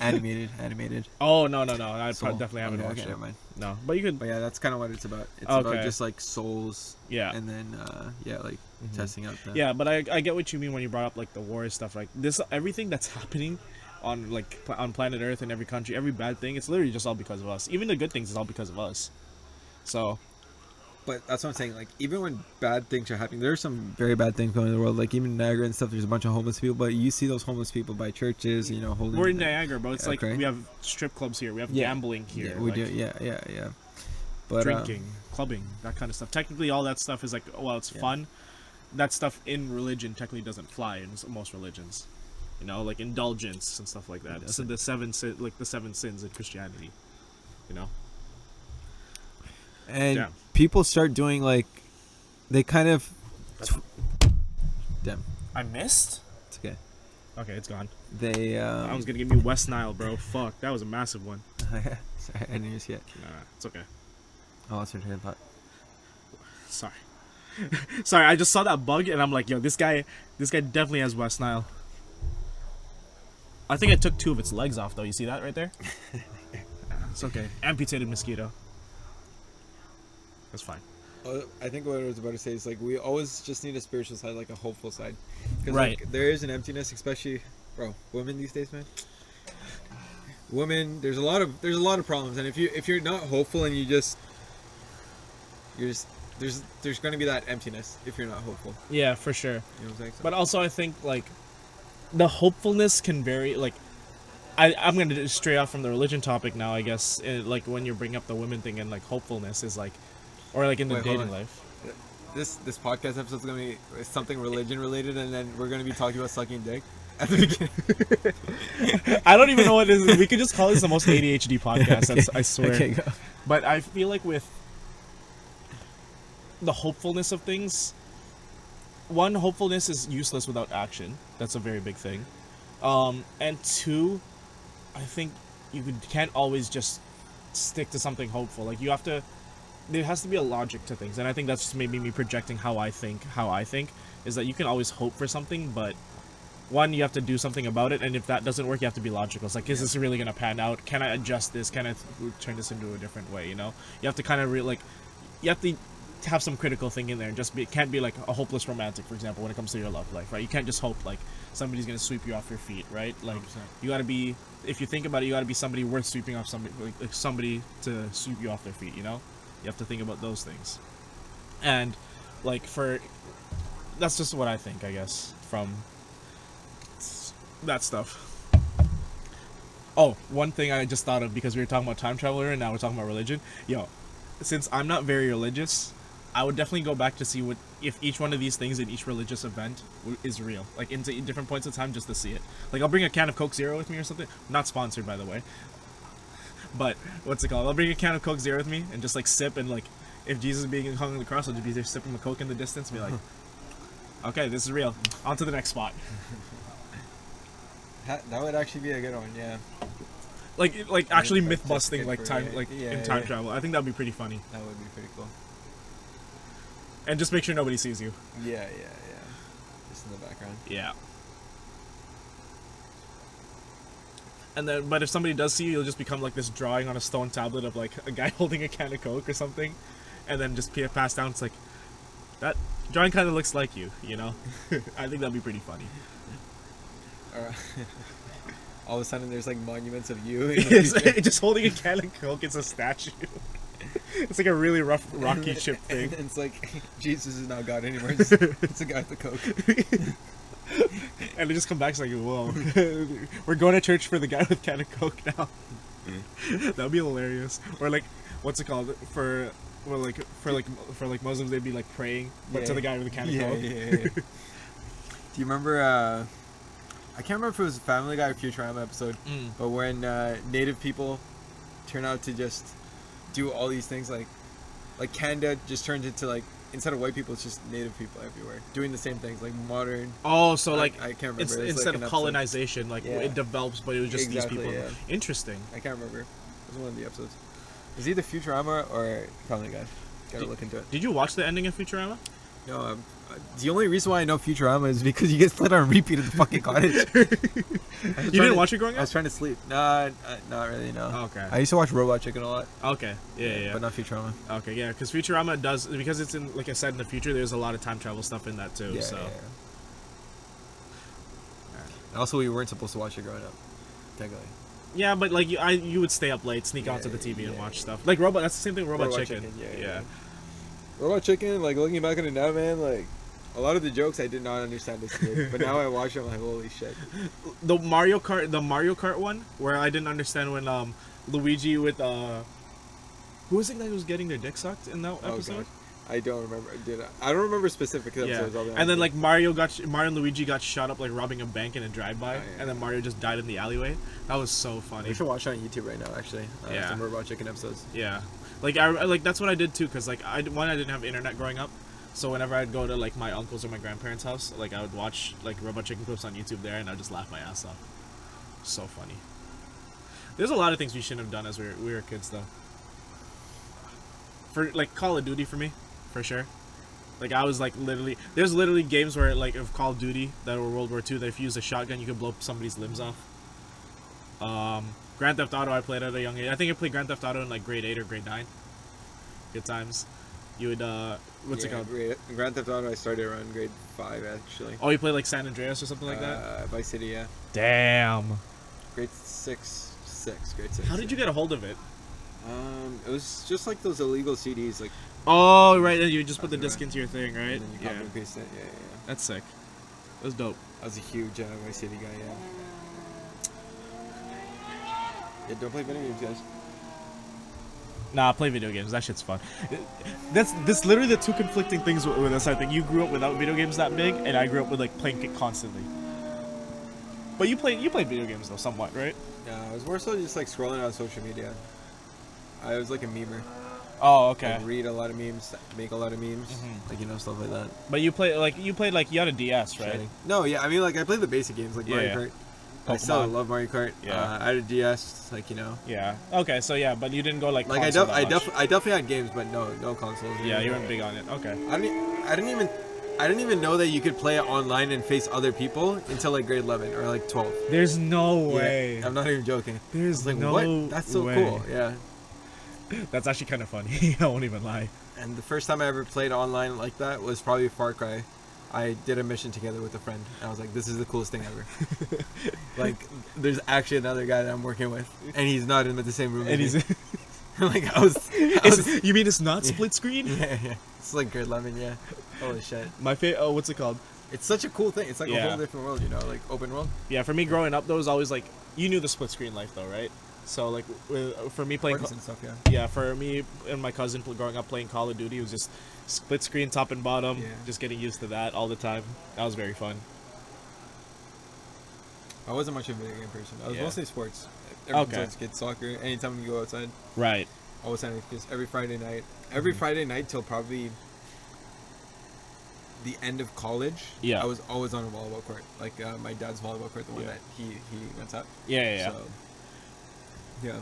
animated.
Oh no! I definitely haven't watched it.
Never mind.
No, but you could.
But yeah, that's kind of what it's about. It's about just like souls. Yeah. And then testing out.
Yeah, but I get what you mean when you brought up like the war stuff. Like this, everything that's happening on planet Earth and every country, every bad thing, it's literally just all because of us. Even the good things is all because of us. So.
But that's what I'm saying. Like, even when bad things are happening, there are some very bad things going on in the world. Like, even in Niagara and stuff, there's a bunch of homeless people. But you see those homeless people by churches, holding...
We're in Niagara, bro. It's like we have strip clubs here. We have gambling here.
Yeah, we do. Yeah. But,
drinking, clubbing, that kind of stuff. Technically, all that stuff is like, well, it's fun. That stuff in religion technically doesn't fly in most religions. Like indulgence and stuff like that. So the seven sins in Christianity.
And people start doing like, they kind of. Damn.
I missed?
It's okay.
Okay, it's gone.
They.
I was gonna give me West Nile, bro. Fuck, that was a massive one.
Sorry, I didn't even see it.
Nah, it's okay.
Oh, that's your train of thought.
Sorry. Sorry, I just saw that bug and I'm like, yo, this guy definitely has West Nile. I think I took 2 of its legs off though. You see that right there? It's okay. Amputated mosquito. That's fine.
I think what I was about to say is like we always just need a spiritual side, like a hopeful side, because
right.
Like, there is an emptiness, especially, women these days, man. women. There's a lot of problems, and if you're not hopeful and there's going to be that emptiness if you're not hopeful.
Yeah, for sure.
You know what I'm saying? So,
But also, I think like the hopefulness can vary. Like, I'm gonna just stray off from the religion topic now. I guess like when you bring up the women thing and like hopefulness is like, or like in the dating life.
This podcast episode is going to be something religion related, and then we're going to be talking about sucking dick at the beginning.
I don't even know what it is. We could just call this the most ADHD podcast.
Okay.
I swear.
Okay, go.
But I feel like with the hopefulness of things, one, hopefulness is useless without action. That's a very big thing. And two, I think can't always just stick to something hopeful. Like, you have to. There has to be a logic to things, and I think that's just maybe me projecting how I think is that you can always hope for something, but one, you have to do something about it, and if that doesn't work, you have to be logical. It's like, is this really gonna pan out? Can I adjust this? Can I turn this into a different way? You know, you have to kind of you have to have some critical thinking there, and it can't be like a hopeless romantic, for example, when it comes to your love life, right? You can't just hope like somebody's gonna sweep you off your feet, right? Like 100%. You gotta be, if you think about it, you gotta be somebody worth sweeping off, like somebody to sweep you off their feet, you know. You have to think about those things. And, like, that's just what I think, I guess, from that stuff. Oh, one thing I just thought of, because we were talking about time travel earlier, and now we're talking about religion. Yo, since I'm not very religious, I would definitely go back to see if each one of these things in each religious event is real. Like, in different points of time, just to see it. Like, I'll bring a can of Coke Zero with me or something. Not sponsored, by the way. But what's it called? I'll bring a can of Coke Zero with me and just like sip, and like if Jesus is being hung on the cross, I'll just be there sipping the Coke in the distance and be like, okay, this is real. On to the next spot.
That would actually be a good one, yeah.
Like actually myth busting
in
time travel. I think that'd be pretty funny.
That would be pretty cool.
And just make sure nobody sees you.
Yeah. Just in the background.
Yeah. And then, but if somebody does see you, you'll just become like this drawing on a stone tablet of like a guy holding a can of Coke or something, and then just passed down. It's like, that drawing kind of looks like you, you know? I think that'd be pretty funny.
All of a sudden, there's like monuments of you.
Just holding a can of Coke. It's a statue. It's like a really rough, rocky chip thing.
And it's like, Jesus is not God anymore. It's a guy with the Coke.
And they just come back, it's like, whoa. We're going to church for the guy with can of Coke now. That'd be hilarious. Or like, what's it called? For Muslims, they'd be like praying, but to the guy with the can of Coke.
Yeah. Do you remember? I can't remember if it was a Family Guy or Futurama episode, but when native people turn out to just do all these things, like Canada just turns into like, instead of white people, it's just native people everywhere doing the same things, like modern.
Oh, so like
I can't remember.
Instead
like
of colonization, like it develops, but it was just
exactly,
these people.
Yeah.
Interesting.
I can't remember. It was one of the episodes. It was either Futurama or Family Guy. Gotta look into it.
Did you watch the ending of Futurama?
No, the only reason why I know Futurama is because you get played on repeat at the fucking cottage.
You didn't watch it growing up?
I was trying to sleep. Nah, not really, no.
Oh, okay.
I used to watch Robot Chicken a lot.
Okay, yeah.
But not Futurama.
Okay, yeah, because Futurama does, because it's in, like I said, in the future, there's a lot of time travel stuff in that too,
Yeah. And also, we weren't supposed to watch it growing up. Technically.
Yeah, but like you would stay up late, sneak onto the TV and watch stuff. Like Robot, that's the same thing with Robot Chicken. Yeah.
Robot Chicken, like looking back on it now, man, like a lot of the jokes I did not understand as a kid, but now I watch them, like, holy shit.
The Mario Kart one, where I didn't understand when Luigi with who was it that was getting their dick sucked in that episode?
I don't remember. I don't remember specific episodes.
Yeah. And then like Mario and Luigi got shot up like robbing a bank in a drive-by, and then Mario just died in the alleyway. That was so funny.
We should watch it on YouTube right now, actually. Some Robot Chicken episodes.
Yeah, like I that's what I did too, cause like I didn't have internet growing up, so whenever I'd go to like my uncle's or my grandparents' house, like I would watch like Robot Chicken clips on YouTube there, and I'd just laugh my ass off. So funny. There's a lot of things we shouldn't have done as we were kids though. For like Call of Duty for me. For sure. Like I was like there's literally games where like of Call of Duty that were World War II that if you use a shotgun you could blow somebody's limbs off. Grand Theft Auto I played at a young age. I think I played Grand Theft Auto in like grade 8 or grade 9. Good times. You would what's it called?
Grand Theft Auto I started around grade 5 actually.
Oh, you played like San Andreas or something like that?
Vice City, yeah.
Damn.
Grade 6, grade 6.
How did you get a hold of it?
It was just like those illegal CDs, like.
Oh, right. And you just put the disc into your thing, right?
And then you copy and paste it. Yeah.
That's sick. That's dope.
I was a huge Vice City guy. Yeah, don't play video games, guys.
Nah, play video games. That shit's fun. That's literally the two conflicting things with us. I think you grew up without video games that big, and I grew up with like playing it constantly. But you played video games though, somewhat, right?
Yeah, I was more so just like scrolling on social media. I was like a memer.
Oh, okay.
I'd read a lot of memes, make a lot of memes, like stuff like that.
But you played you had a DS, right?
No, yeah, I mean like I played the basic games like Mario Kart. I still love Mario Kart.
Yeah.
I had a DS,
Yeah. Okay, so yeah, but you didn't go like.
I definitely had games, but no consoles.
Yeah, you weren't big on it. Okay.
I didn't even know that you could play it online and face other people until like grade 11 or like 12.
There's no way.
I'm not even joking.
There's
like,
no
what? That's so
way.
cool. Yeah.
That's actually kind of funny. I won't even lie.
And the first time I ever played online like that was probably Far Cry. I did a mission together with a friend, and I was like, this is the coolest thing ever. Like, there's actually another guy that I'm working with, and he's not in the same room as me. Like,
you mean it's not split screen?
Yeah. It's like grade 11, yeah. Holy shit.
My favorite, what's it called?
It's such a cool thing. It's like a whole different world, like open world.
Yeah, for me growing up, there was always like, you knew the split screen life though, right? So like, for me playing...
and stuff,
yeah, for me and my cousin growing up playing Call of Duty, it was just split screen top and bottom, just getting used to that all the time. That was very fun.
I wasn't much of a video game person. I was mostly sports. Kids, soccer, anytime we go outside.
Right.
Always had just every Friday night. Every Friday night till probably the end of college.
Yeah.
I was always on a volleyball court. Like my dad's volleyball court, the one that he rents out.
Yeah.
So, yeah.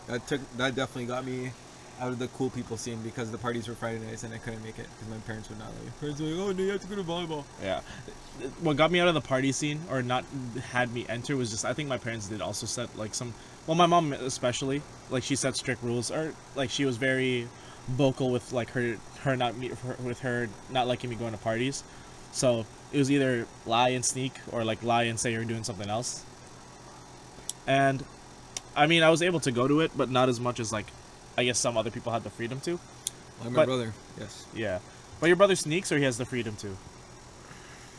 That definitely got me out of the cool people scene because the parties were Friday nights and I couldn't make it because my parents would not let me. Parents were like, oh no, you have to go to volleyball.
Yeah. What got me out of the party scene or not had me enter was just I think my parents did also set like some. Well, my mom especially, like she set strict rules, or like she was very vocal with like her not liking me going to parties. So it was either lie and sneak or like lie and say you're doing something else. And I mean, I was able to go to it, but not as much as like I guess some other people had the freedom to.
Like my brother, yes.
Yeah, but your brother sneaks, or he has the freedom to,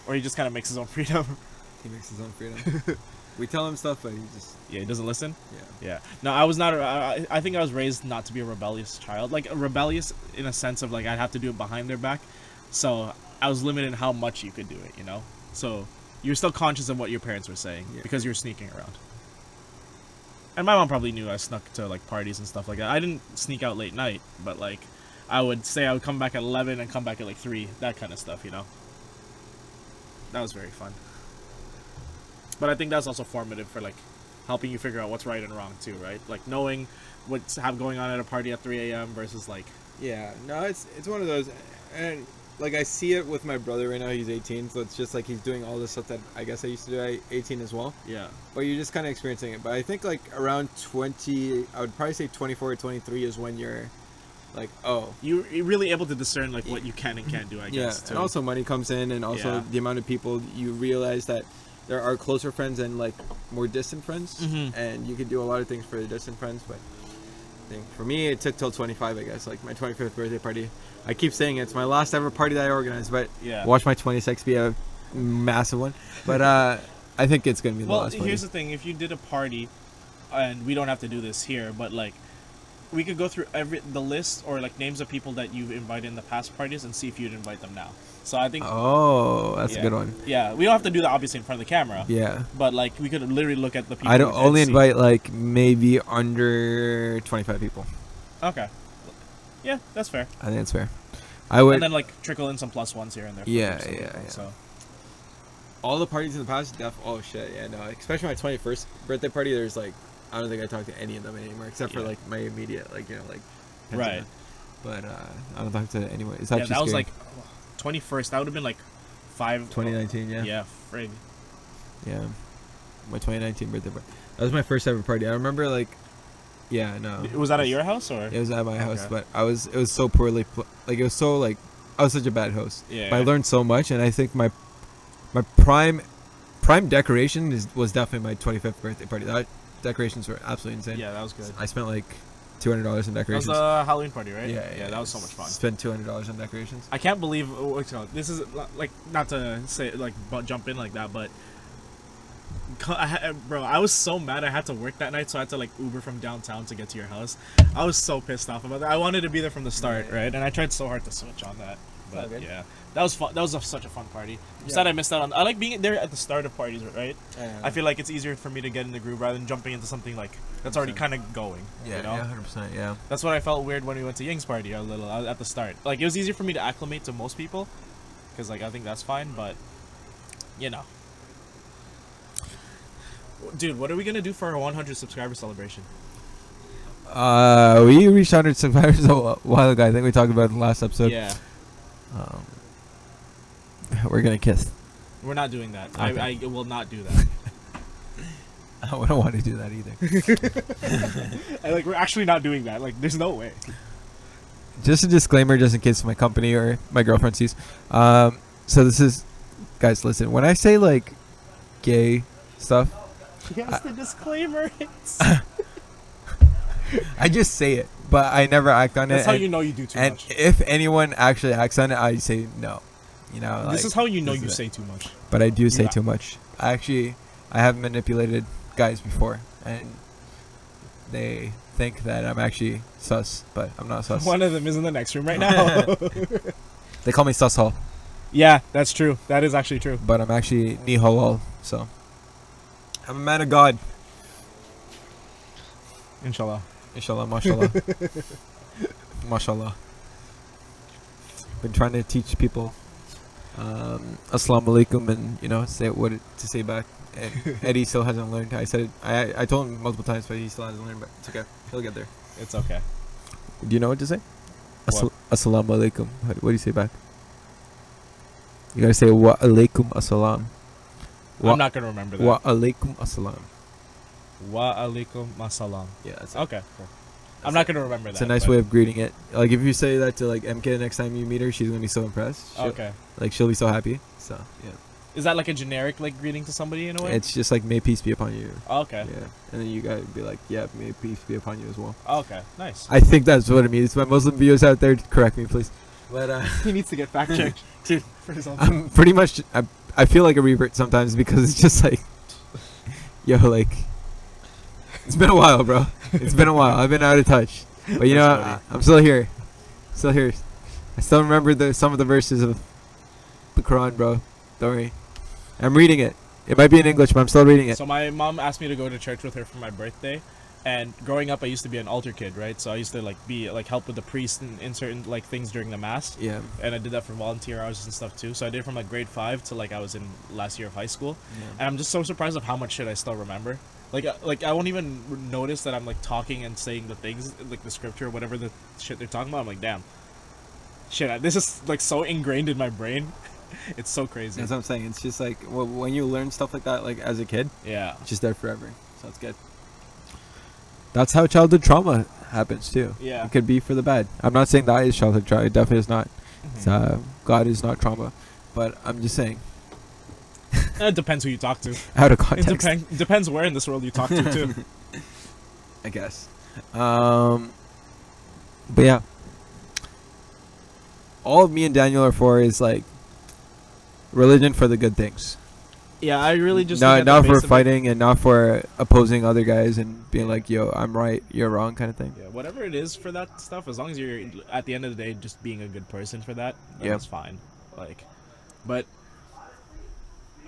or he just kind of makes his own freedom.
He makes his own freedom. We tell him stuff, but he
doesn't listen.
Yeah.
No, I was not. I think I was raised not to be a rebellious child. Like rebellious in a sense of like I'd have to do it behind their back. So I was limited in how much you could do it. So you're still conscious of what your parents were saying because you're sneaking around. And my mom probably knew I snuck to like parties and stuff like that. I didn't sneak out late night, but like I would say I would come back at 11 and come back at like 3, that kind of stuff. That was very fun. But I think that's also formative for like helping you figure out what's right and wrong too, right? Like knowing what's going on at a party at 3 a.m. versus like.
Yeah, no, it's one of those, and like I see it with my brother right now. He's 18, so it's just like he's doing all this stuff that I guess I used to do at 18 as well.
Yeah.
But you're just kind of experiencing it. But I think like around 20, I would probably say 24 or 23 is when you're like, oh,
you're really able to discern like what you can and can't do. I guess.
Yeah, and also money comes in, and also the amount of people you realize that. There are closer friends and like more distant friends, and you can do a lot of things for the distant friends. But I think for me, it took till 25, I guess. Like my 25th birthday party. I keep saying it's my last ever party that I organized, but watch my 26th be a massive one. But I think it's gonna be the last. Well,
here's the thing: if you did a party, and we don't have to do this here, but like we could go through the list or like names of people that you've invited in the past parties and see if you'd invite them now. So I think.
Oh, that's a good one.
Yeah, we don't have to do that obviously in front of the camera.
Yeah.
But like we could literally look at the people.
I don't only invite like maybe under 25 people.
Okay. Yeah, that's fair.
I think that's fair. I would.
And then like trickle in some plus ones here and there.
Yeah.
So.
All the parties in the past, oh shit, yeah, no. Especially my 21st birthday party. There's like, I don't think I talk to any of them anymore except for like my immediate, like
Right.
But I don't talk to anyone. It's
actually that was like 21st. That would have been like
2019, yeah.
Yeah, frig.
Yeah, my 2019 birthday party. That was my first ever party. I remember like, yeah, no.
Was that at your house or?
It was at my house, but it was so poorly, like it was so like, I was such a bad host.
Yeah.
But I learned so much, and I think my prime decoration was definitely my 25th birthday party. decorations were absolutely insane.
Yeah, that was good.
I spent like $200 in
That was
decorations.
the Halloween party, right?
Yeah,
that was so much fun.
Spent $200 on decorations.
I can't believe this is like not to say like jump in like that, but bro, I was so mad I had to work that night, so I had to like Uber from downtown to get to your house. I was so pissed off about that. I wanted to be there from the start, right? And I tried so hard to switch on that. But
Okay.
yeah, that was fun. That was such a fun party. I'm sad I missed out on. I like being there at the start of parties, right? I feel like it's easier for me to get in the groove rather than jumping into something like that's already kind of going.
Yeah,
you know?
yeah, 100%. Yeah.
That's what I felt weird when we went to Ying's party a little at the start. Like it was easier for me to acclimate to most people, because like I think that's fine. But you know, dude, what are we gonna do for our 100 subscriber celebration?
We reached 100 subscribers a while ago. I think we talked about it in the last episode.
Yeah,
We're gonna kiss.
we're not doing that.
Okay.
I will not do that.
I don't want to do that either.
We're actually not doing that. Like, there's no way.
Just a disclaimer, just in case my company or my girlfriend sees. So this is, guys, listen. When I say like gay stuff,
Yes, the disclaimer.
I just say it, but I never act on
That's
it.
how you know you do too
and
much.
if anyone actually acts on it, I say no. You know,
This
like,
is how you know
this
you
is it.
say too much.
But I do say
Yeah.
too much. I have manipulated guys before, and they think that I'm actually sus, but I'm not sus.
One of them is in the next room right now.
They call me sus hall,
Yeah, that's true. That is actually true.
but I'm actually Nihaal. So I'm a man of God.
Inshallah.
Inshallah, mashallah. Mashallah. Been trying to teach people assalamu alaikum and, you know, say what to say back. And Eddie still hasn't learned. I said it, I told him multiple times, but he still hasn't learned, but it's okay. He'll get there.
It's okay.
Do you know what to say?
What?
Assalamu alaikum. What do you say back? You gotta say wa alaikum assalam.
I'm not going to remember that.
Wa alaikum assalam.
Wa alaikum assalam.
Yeah, that's it.
Okay, cool. I'm not going to remember that.
It's a nice way of greeting it. Like, if you say that to, like, MK next time you meet her, she's gonna be so impressed.
Okay.
Like, she'll be so happy. So, yeah.
Is that like a generic like greeting to somebody in a way?
It's just like, may peace be upon you.
Okay.
Yeah. And then you gotta be like, yeah, may peace be upon you as well.
Okay. Nice.
I think that's what it means. My Muslim viewers out there, correct me, please. But,
He needs to get fact checked for his own.
I'm pretty much, I feel like a revert sometimes because it's just like, yo, like, it's been a while, bro. It's been a while. I've been out of touch. But you know,
That's funny.
I'm still here. Still here. I still remember some of the verses of the Quran, bro. Don't worry. I'm reading it. It might be in English, but I'm still reading it.
So my mom asked me to go to church with her for my birthday, and growing up I used to be an altar kid, right? So I used to like be like help with the priest in certain like things during the mass.
Yeah.
And I did that for volunteer hours and stuff too. So I did it from like grade 5 to like I was in last year of high school. And I'm just so surprised of how much shit I still remember. Like I won't even notice that I'm like talking and saying the things like the scripture or whatever the shit they're talking about. I'm like, damn, shit, this is like so ingrained in my brain. It's so crazy.
That's what I'm saying. It's just like, well, when you learn stuff like that, like as a kid,
Yeah.
it's just there forever. So it's good. That's how childhood trauma happens too.
Yeah.
It could be for the bad. I'm not saying that is childhood trauma. It definitely is not. It's, God is not trauma. But I'm just saying,
It depends who you talk to.
out of
It
context,
depends where in this world you talk to too.
I guess. But yeah, all of me and Daniel are for is like religion for the good things.
Yeah, I really just
Not
think at
not
the
for
base of it-
fighting and not for opposing other guys and being like, yo, I'm right, you're wrong, kind of thing.
Yeah, whatever it is for that stuff, as long as you're at the end of the day just being a good person for that, then
Yeah.
it's fine. Like, but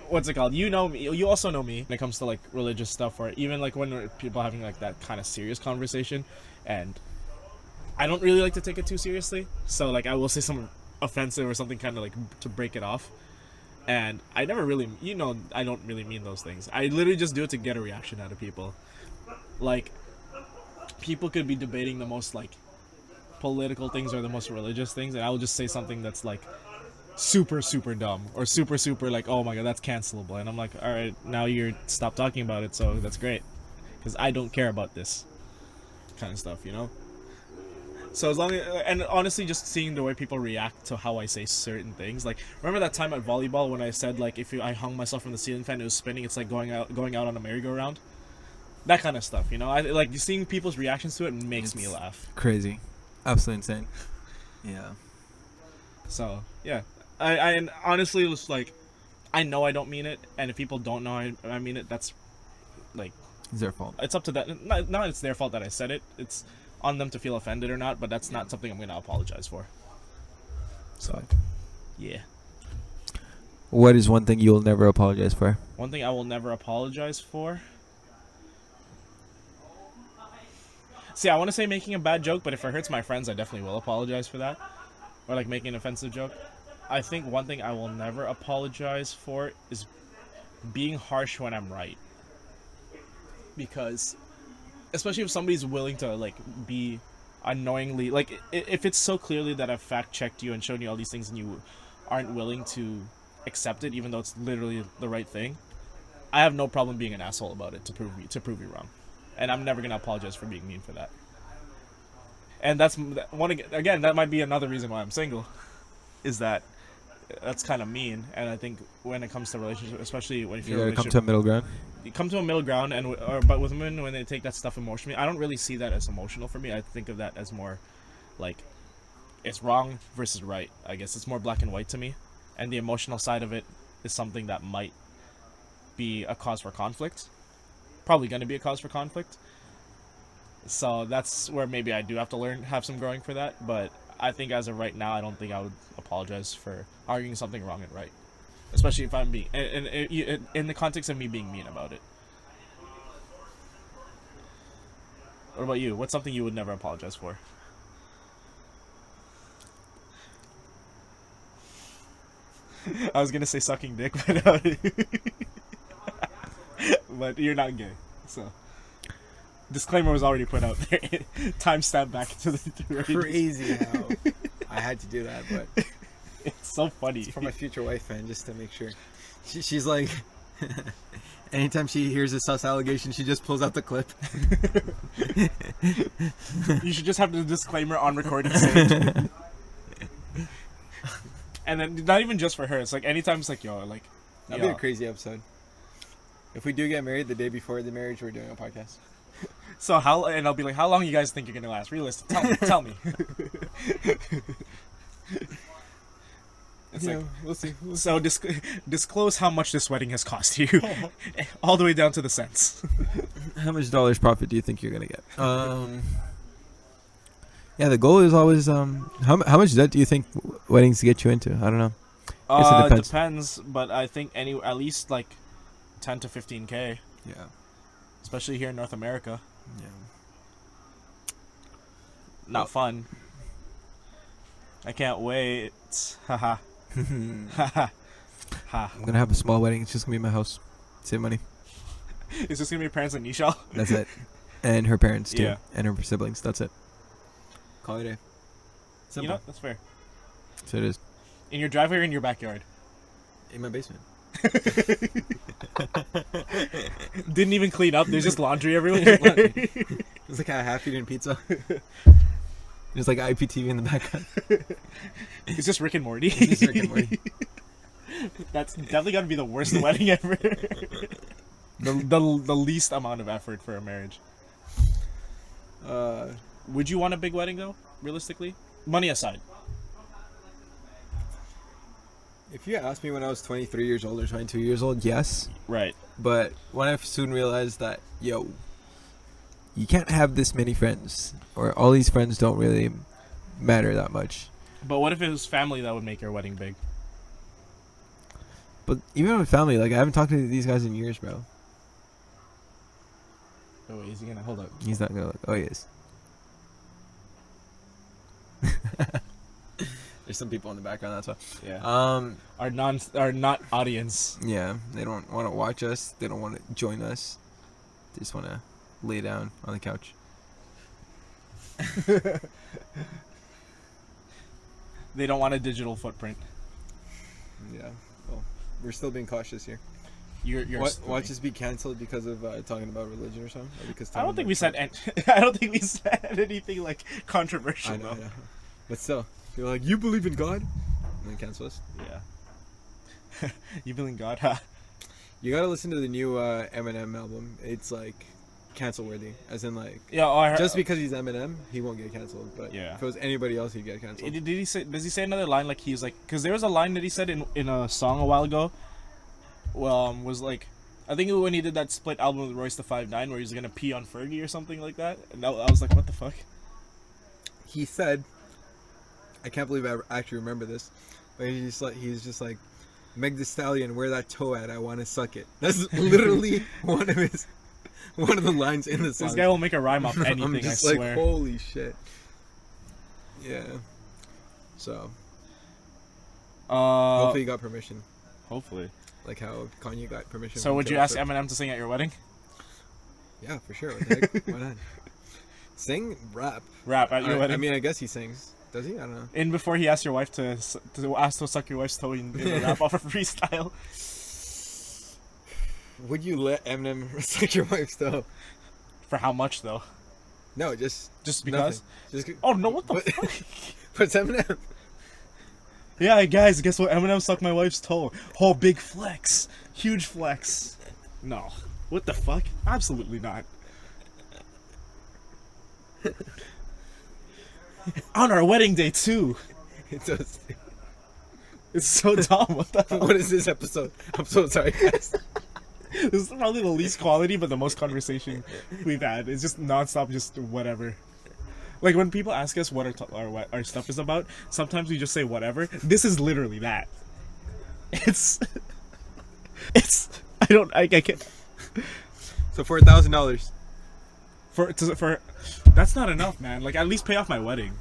what's it called? You know me. You also know me when it comes to like religious stuff, or even like when people are having like that kind of serious conversation, and I don't really like to take it too seriously. So like I will say something offensive or something kind of like to break it off. And I never really, I don't really mean those things. I literally just do it to get a reaction out of people. Like, people could be debating the most, like, political things or the most religious things, and I will just say something that's, like, super, super dumb. Or super, super, like, oh my god, that's cancelable. And I'm like, alright, now you're stop talking about it, so that's great. Because I don't care about this kind of stuff, you know? So as long as, and honestly, just seeing the way people react to how I say certain things, like remember that time at volleyball when I said like I hung myself from the ceiling fan, it was spinning. It's like going out on a merry-go-round. That kind of stuff, you know. I like seeing people's reactions to it makes me laugh.
Crazy, absolutely insane. Yeah.
So yeah, I and honestly, it's like, I know I don't mean it, and if people don't know I mean it, that's like,
It's their fault.
it's up to that. Not it's their fault that I said it. It's on them to feel offended or not. But that's not something I'm gonna apologize for. So, yeah.
What is one thing you'll never apologize for?
One thing I will never apologize for. See, I want to say making a bad joke, but if it hurts my friends, I definitely will apologize for that. Or like making an offensive joke. I think one thing I will never apologize for is being harsh when I'm right. Because, especially if somebody's willing to like be annoyingly, like if it's so clearly that I've fact checked you and shown you all these things and you aren't willing to accept it, even though it's literally the right thing, I have no problem being an asshole about it to prove you wrong, and I'm never gonna apologize for being mean for that. And that's one again. That might be another reason why I'm single, is that that's kind of mean. And I think when it comes to relationships, especially when
You gotta come to a middle ground.
you come to a middle ground, but with women, when they take that stuff emotionally, I don't really see that as emotional for me. I think of that as more like it's wrong versus right. I guess it's more black and white to me, and the emotional side of it is something that might be a cause for conflict. Probably going to be a cause for conflict. So that's where maybe I do have to have some growing for that. But I think as of right now, I don't think I would apologize for arguing something wrong and right. Especially if I'm being, in the context of me being mean about it. What about you? What's something you would never apologize for? I was gonna say sucking dick, but you're not gay, so disclaimer was already put out there. Timestamp back to the
Crazy how I had to do that, but
it's so funny.
it's for my future wife, man, just to make sure. She's like, anytime she hears a sus allegation, she just pulls out the clip.
You should just have the disclaimer on recording stage. And then not even just for her. It's like anytime it's like, yo, like
That'd be a crazy episode. If we do get married, the day before the marriage, we're doing a podcast.
So and I'll be like, how long you guys think you're gonna last? Realistic. Tell me. It's like,
we'll see.
So disclose how much this wedding has cost you, all the way down to the cents.
How much dollars profit do you think you're gonna get? Yeah, the goal is always how much debt do you think weddings get you into? I don't know. Guess it depends.
Depends, but I think at least like 10 to 15K.
Yeah.
Especially here in North America.
Yeah.
Not fun. I can't wait. Haha. Haha. Ha.
I'm gonna have a small wedding. It's just gonna be in my house. Save money.
It's just gonna be your parents and Nihaal.
That's it. And her parents too.
Yeah.
And her siblings. That's it. Call it a day. Simple.
You know, that's fair.
So it is.
In your driveway or in your backyard?
In my basement.
Didn't even clean up. There's just laundry everywhere.
It's like a half-eaten pizza. There's like IPTV in the background.
It's just Rick and Morty.
It's just Rick and Morty.
That's definitely gotta be the worst wedding ever. the least amount of effort for a marriage. Would you want a big wedding though? Realistically, money aside.
If you asked me when I was 23 years old or 22 years old, yes.
Right.
But when I soon realized that, yo, you can't have this many friends, or all these friends don't really matter that much.
But what if it was family that would make your wedding big?
But even with family, like I haven't talked to these guys in years, bro.
Oh, wait, is he gonna hold up?
He's not gonna look. Oh, he is. There's some people in the background. That's why.
Yeah. Our not audience.
Yeah, they don't want to watch us. They don't want to join us. They just want to lay down on the couch.
They don't want a digital footprint.
Yeah. Well, we're still being cautious here.
You're
watch us be canceled because of talking about religion or something? Or because
I don't think we said I don't think we said anything like controversial.
I know. But still, you're like, you believe in God? And then cancel us.
Yeah. You believe in God, huh?
You gotta listen to the new Eminem album. It's like cancel worthy, as in like
Yeah, I heard,
just because he's Eminem, he won't get canceled. But
Yeah.
if it was anybody else, he'd get canceled.
Did he say? Does he say another line like he's like? Because there was a line that he said in a song a while ago. Was like, I think when he did that split album with Royce the 5'9", where he's gonna pee on Fergie or something like that, and I was like, what the fuck?
He said, I can't believe I actually remember this, but he's just like, Meg Thee Stallion, where that toe at? I want to suck it. That's literally one of the lines in the song.
This guy will make a rhyme off anything.
I'm just
I
like,
swear.
holy shit. Yeah. So hopefully you got permission,
Hopefully.
like how Kanye got permission.
So
from
would you
Taylor
ask
Swift.
Eminem to sing at your wedding?
Yeah, for sure. What the heck? Why not? Sing, rap.
Rap at your wedding.
I mean, I guess he sings. Does he? I don't know.
In before he asked your wife to ask to suck your wife's toe in the rap off a freestyle.
Would you let Eminem suck your wife's toe?
For how much though?
No, just
because.
Just,
Oh no! What the
but,
fuck?
but it's Eminem.
Yeah, guys, guess what? Eminem sucked my wife's toe. Oh, big flex. Huge flex. No. What the fuck? Absolutely not. On our wedding day, too.
It does.
It's so dumb. What the hell?
What is this episode? I'm so sorry, guys.
This is probably the least quality, but the most conversation we've had. It's just nonstop, just whatever. Like, when people ask us what our stuff is about, sometimes we just say whatever. This is literally that. It's... I can't...
So for $1,000.
For that's not enough, man. Like, at least pay off my wedding.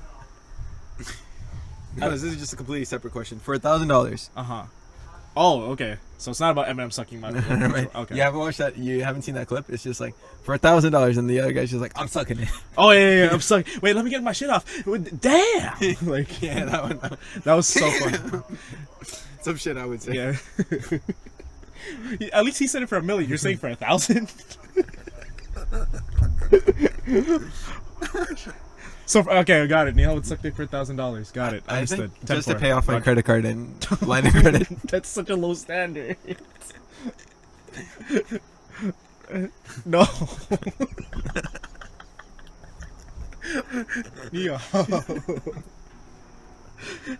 No, this is just a completely separate question. For $1,000.
Uh-huh. Oh, okay. So it's not about Eminem sucking my
Right.
Okay.
You haven't watched that? You haven't seen that clip? It's just like, for $1,000, and the other guy's just like, I'm sucking it.
Oh, yeah. I'm sucking. Wait, let me get my shit off. Damn! Like,
Yeah, that one.
that was so fun.
Some shit I would say.
Yeah. At least he said it for $1 million. You're saying for 1,000? So, okay, I got it. Nihaal would suck dick for $1,000. Got it.
I
Understood.
think just to
10-4.
pay off my
Got it.
credit card and line of credit.
That's such a low standard. No. Nihaal.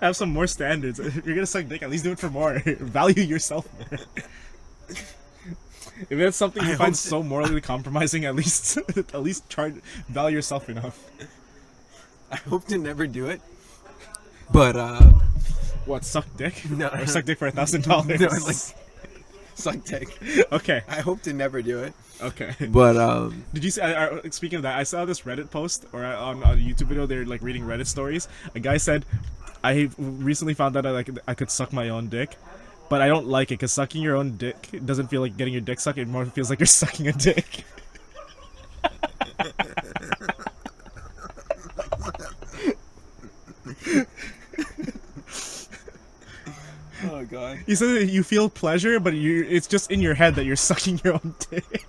Have some more standards. If you're gonna suck dick, at least do it for more. Value yourself more. If it's something you find so morally compromising, at least value yourself enough.
I hope to never do it. But,
What, suck dick?
No.
Or suck dick for $1,000?
No, like, suck dick.
Okay.
I hope to never do it.
Okay.
But,
Did you see? Speaking of that, I saw this Reddit post or on a YouTube video. They're like reading Reddit stories. A guy said, "I recently found out I could suck my own dick, but I don't like it because sucking your own dick doesn't feel like getting your dick sucked. It more feels like you're sucking a dick."
oh god.
He said that you feel pleasure, but it's just in your head that you're sucking your own dick.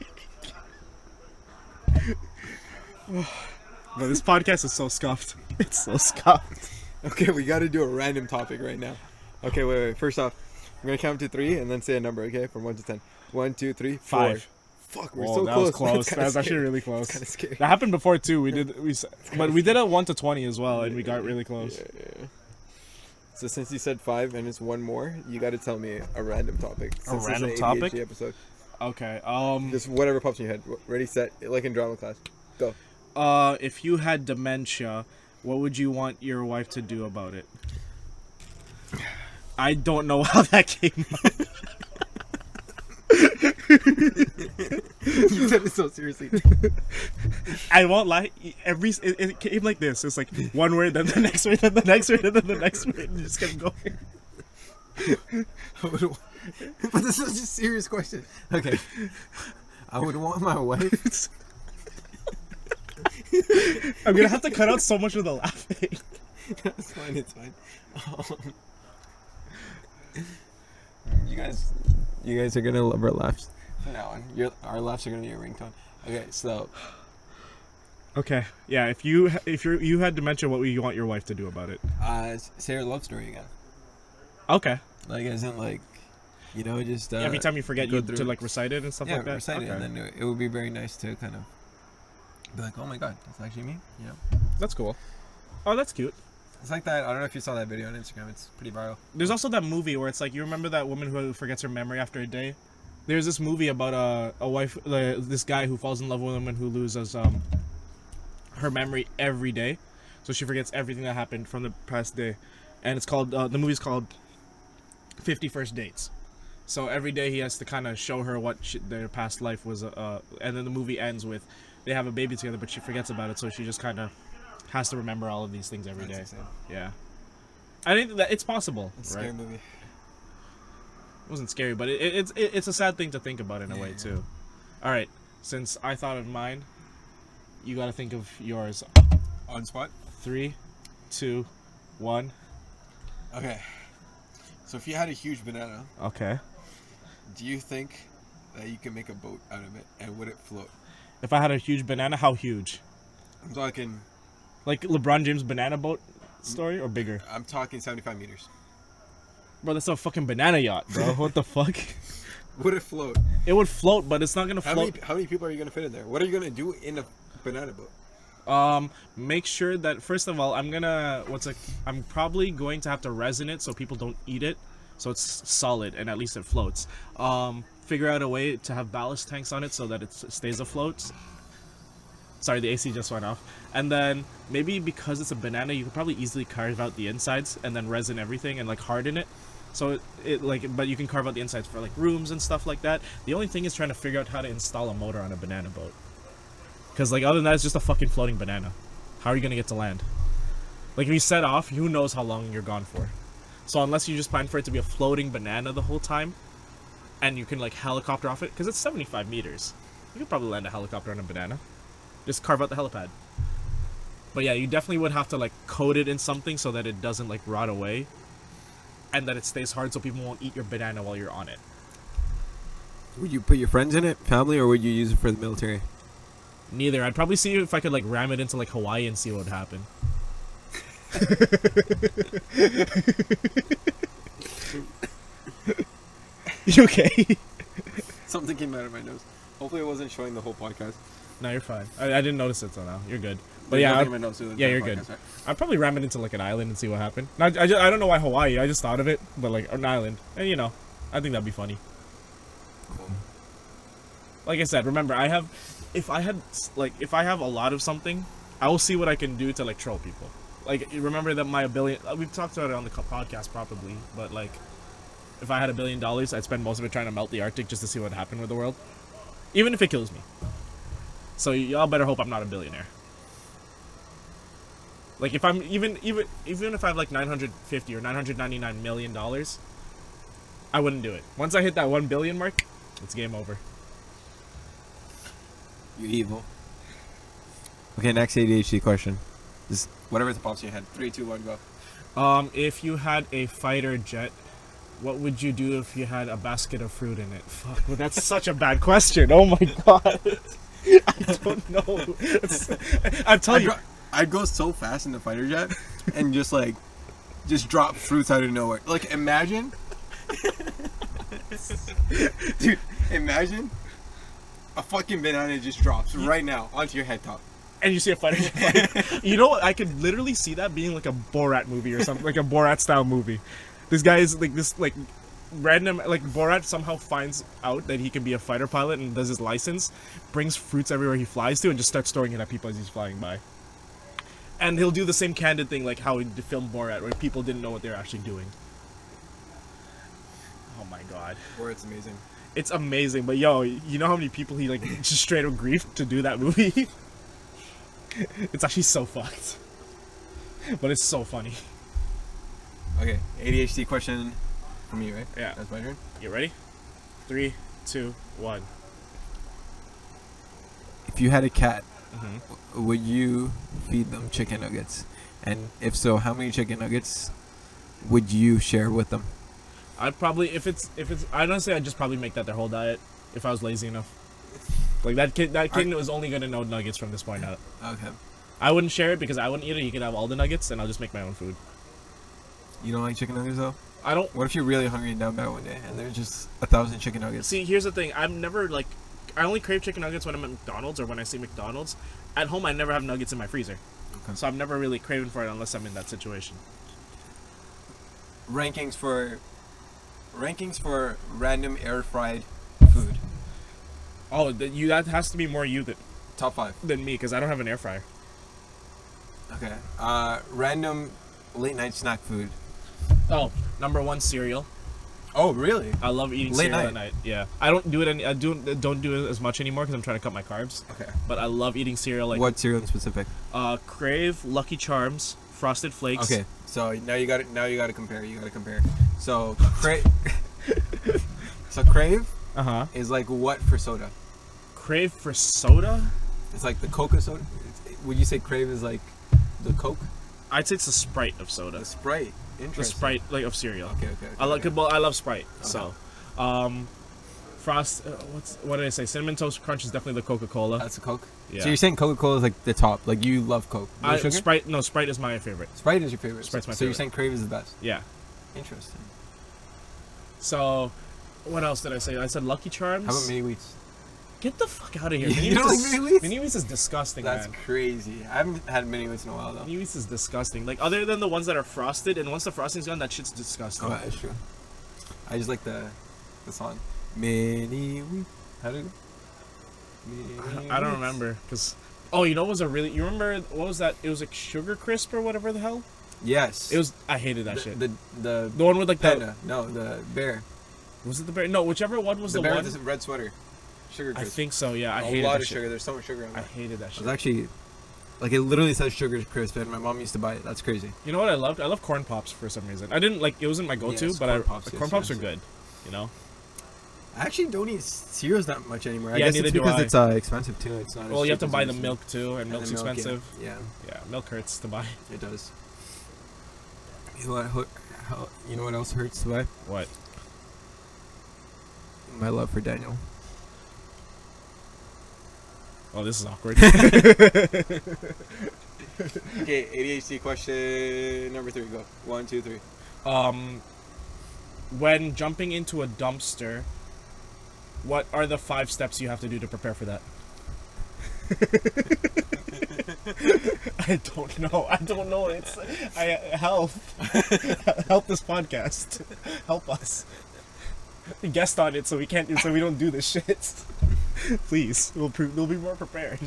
But this podcast is so scuffed. It's so scuffed.
Okay, we gotta do a random topic right now. Okay, wait. First off, I'm gonna count to 3 and then say a number, okay? From 1 to 10. 1, 2, 3, 4.
5.
Fuck, we're
Oh,
so
that
close.
was close.
That's
That was actually
scary.
really close.
Kind of scary.
That happened before too. We did a 1 to 20 as well, and we got really close.
Yeah. So since you said 5 and it's one more, you got to tell me a random topic. Since
random
this is an ADHD
topic?
episode.
Okay.
Just whatever pops in your head. Ready, set, like in drama class. Go.
If you had dementia, what would you want your wife to do about it? I don't know how that came up.
You said it so seriously.
I won't lie. It came like this. It's like one word, then the next word, then the next word, and then the next word, and just kept going.
But this is a serious question. Okay. I would want my wife.
I'm gonna have to cut out so much of the laughing.
That's fine. It's fine. You guys are gonna love our laughs from now on. Our laughs are gonna be a ringtone. Okay, so.
Okay, yeah. If you had dementia, what would you want your wife to do about it?
Say her love story again.
Okay.
Like, isn't like, just
Every time you forget,
go
you
through
to like recite it and stuff like that.
recite it,
Okay.
and then it would be very nice to kind of Be like, oh my god, that's actually me. You know.
That's cool. Oh, that's cute.
It's like that. I don't know if you saw that video on Instagram. It's pretty viral.
There's also that movie where it's like, you remember that woman who forgets her memory after a day? There's this movie about a wife, this guy who falls in love with a woman who loses her memory every day, so she forgets everything that happened from the past day, and it's called the movie's called 50 First Dates. So every day he has to kind of show her what their past life was, and then the movie ends with they have a baby together, but she forgets about it, so she just kind of has to remember all of these things every day.
Insane.
Yeah, I think that it's possible.
It's a
right?
scary movie.
It wasn't scary, but it's a sad thing to think about in a way too. All right, since I thought of mine, you got to think of yours.
On spot.
3, 2, 1.
Okay. So if you had a huge banana,
Okay.
do you think that you can make a boat out of it, and would it float?
If I had a huge banana, how huge?
I'm talking.
Like LeBron James' banana boat story, or bigger?
I'm talking 75 meters.
Bro, that's a fucking banana yacht, bro. What the fuck?
Would it float?
It would float, but it's not gonna float.
How many people are you gonna fit in there? What are you gonna do in a banana boat?
Make sure that first of all, I'm probably going to have to resin it so people don't eat it, so it's solid and at least it floats. Figure out a way to have ballast tanks on it so that it stays afloat. Sorry, the AC just went off. And then maybe because it's a banana, you could probably easily carve out the insides and then resin everything and like harden it. So but you can carve out the insides for like rooms and stuff like that. The only thing is trying to figure out how to install a motor on a banana boat. Because like other than that, it's just a fucking floating banana. How are you gonna get to land? Like if you set off, who knows how long you're gone for. So unless you just plan for it to be a floating banana the whole time, and you can like helicopter off it, because it's 75 meters. You could probably land a helicopter on a banana. Just carve out the helipad. But yeah, you definitely would have to like coat it in something so that it doesn't like rot away, and that it stays hard so people won't eat your banana while you're on it.
Would you put your friends in it, family, or would you use it for the military?
Neither. I'd probably see if I could like ram it into like Hawaii and see what would happen. You okay?
Something came out of my nose. Hopefully it wasn't showing the whole podcast.
No, you're fine. I didn't notice it till now. You're good. But
There's
yeah,
nothing in my nose, so
yeah, you're good. Right? I'd probably ram it into like an island and see what happened. I don't know why Hawaii. I just thought of it, but like an island, and you know, I think that'd be funny.
Cool.
Like I said, remember, if I have a lot of something, I will see what I can do to like troll people. Like remember that my ability. We've talked about it on the podcast probably, but like, if I had $1 billion, I'd spend most of it trying to melt the Arctic just to see what happened with the world, even if it kills me. So y'all better hope I'm not a billionaire. Like if I'm even if I have like $950 or $999 million, I wouldn't do it. Once I hit that 1 billion mark, it's game over.
You're evil. Okay, next ADHD question. Just whatever pops in your head. 3, 2, 1, go.
If you had a fighter jet, what would you do if you had a basket of fruit in it? Fuck, well, that's such a bad question. Oh my god. I don't know. I'm telling you.
I'd go so fast in the fighter jet and just drop fruits out of nowhere. Like, imagine. Dude, imagine a fucking banana just drops right now onto your head top.
And you see a fighter jet. You know what? I could literally see that being like a Borat movie or something, like a Borat style movie. This guy is like this, like, random, like Borat somehow finds out that he can be a fighter pilot and does his license, brings fruits everywhere he flies to, and just starts throwing it at people as he's flying by. And he'll do the same candid thing like how he filmed Borat, where people didn't know what they were actually doing. Oh my god.
Borat's amazing.
It's amazing, but yo, you know how many people he like just straight up griefed to do that movie? It's actually so fucked. But it's so funny.
Okay, ADHD question from you, right?
Yeah.
That's my turn.
You ready? 3, 2, 1.
If you had a cat, would you feed them chicken nuggets? And if so, how many chicken nuggets would you share with them?
I'd probably, if it's, I'd honestly, I'd just probably make that their whole diet if I was lazy enough. Like that kid was only gonna know nuggets from this point out.
Okay.
I wouldn't share it because I wouldn't eat it. You could have all the nuggets, and I'll just make my own food.
You don't like chicken nuggets though?
I don't.
What if you're really hungry and down bad one day, and there's just 1,000 chicken nuggets?
See, here's the thing. only crave chicken nuggets when I'm at McDonald's or when I see McDonald's. At home, I never have nuggets in my freezer, so I'm never really craving for it unless I'm in that situation.
Rankings for random air fried food.
Oh, that has to be more you
Top 5
than me because I don't have an air fryer.
Okay. Random late night snack food.
Oh, number 1, cereal.
Oh, really?
I love eating
Late
cereal
night?
at night. Yeah, I don't do it. I don't do it as much anymore because I'm trying to cut my carbs.
Okay.
But I love eating cereal. Like
What cereal in specific?
Crave, Lucky Charms, Frosted Flakes.
Okay. So now you got to compare. You got to compare. So Crave is like what for soda?
Crave for soda?
It's like the Coca soda. Would you say Crave is like the Coke?
I'd say it's the Sprite of soda.
The Sprite. Interesting.
The Sprite like of cereal.
Okay.
I love Sprite.
Okay.
So, what did I say? Cinnamon Toast Crunch is definitely the Coca-Cola.
That's a Coke.
Yeah.
So you're saying Coca-Cola is like the top? Like you love Coke? No sugar?
Sprite is my favorite.
Sprite is your favorite.
Sprite's my
So you're
favorite.
saying Crave is the best?
Yeah.
Interesting.
So, what else did I say? I said Lucky Charms.
How about Mini Wheats?
Get the fuck out of here.
You don't like Mini Wheats?
Mini Wheats is disgusting,
That's
man.
crazy. I haven't had Mini Wheats in a while though.
Mini Wheats is disgusting. Like other than the ones that are frosted, and once the frosting's gone, that shit's disgusting.
Oh, that's true. I just like the song. Mini Wheats. How did it go?
I don't remember because. Oh, you know what was a really? You remember what was that? It was like Sugar Crisp or whatever the hell.
Yes.
It was. I hated that shit.
The
one with like
panda. No, the bear.
Was it the bear? No, whichever one was the
bear
one.
with the red sweater. Sugar
I
Crisp.
think so. Yeah, I
a
hated
lot
that
of
shit.
sugar. There's so much sugar on
I
that.
hated that
It
shit.
was actually, like, it literally says Sugar Crisp, and my mom used to buy it. That's crazy.
You know what I loved? I love corn pops for some reason. I didn't like. It wasn't my go-to,
Yes,
but
corn pops,
corn pops are good. You know.
I actually don't eat cereals that much anymore. I
Yeah,
guess
neither
it's
do
because
I.
it's expensive too. It's not.
Well,
as
you have
cheap
to
as
buy
it
the
used to.
milk too, and milk's
the milk,
expensive.
Yeah,
Yeah, milk hurts to buy.
it does. You know what? You know what else hurts to buy?
What?
My love for Daniel.
Oh, this is awkward.
Okay, ADHD question number 3. Go. 1, 2, 3.
When jumping into a dumpster, what are the 5 steps you have to do to prepare for that? I don't know. It's help. Help this podcast. Help us. Guest on it so we don't do this shit. Please, we'll be more prepared.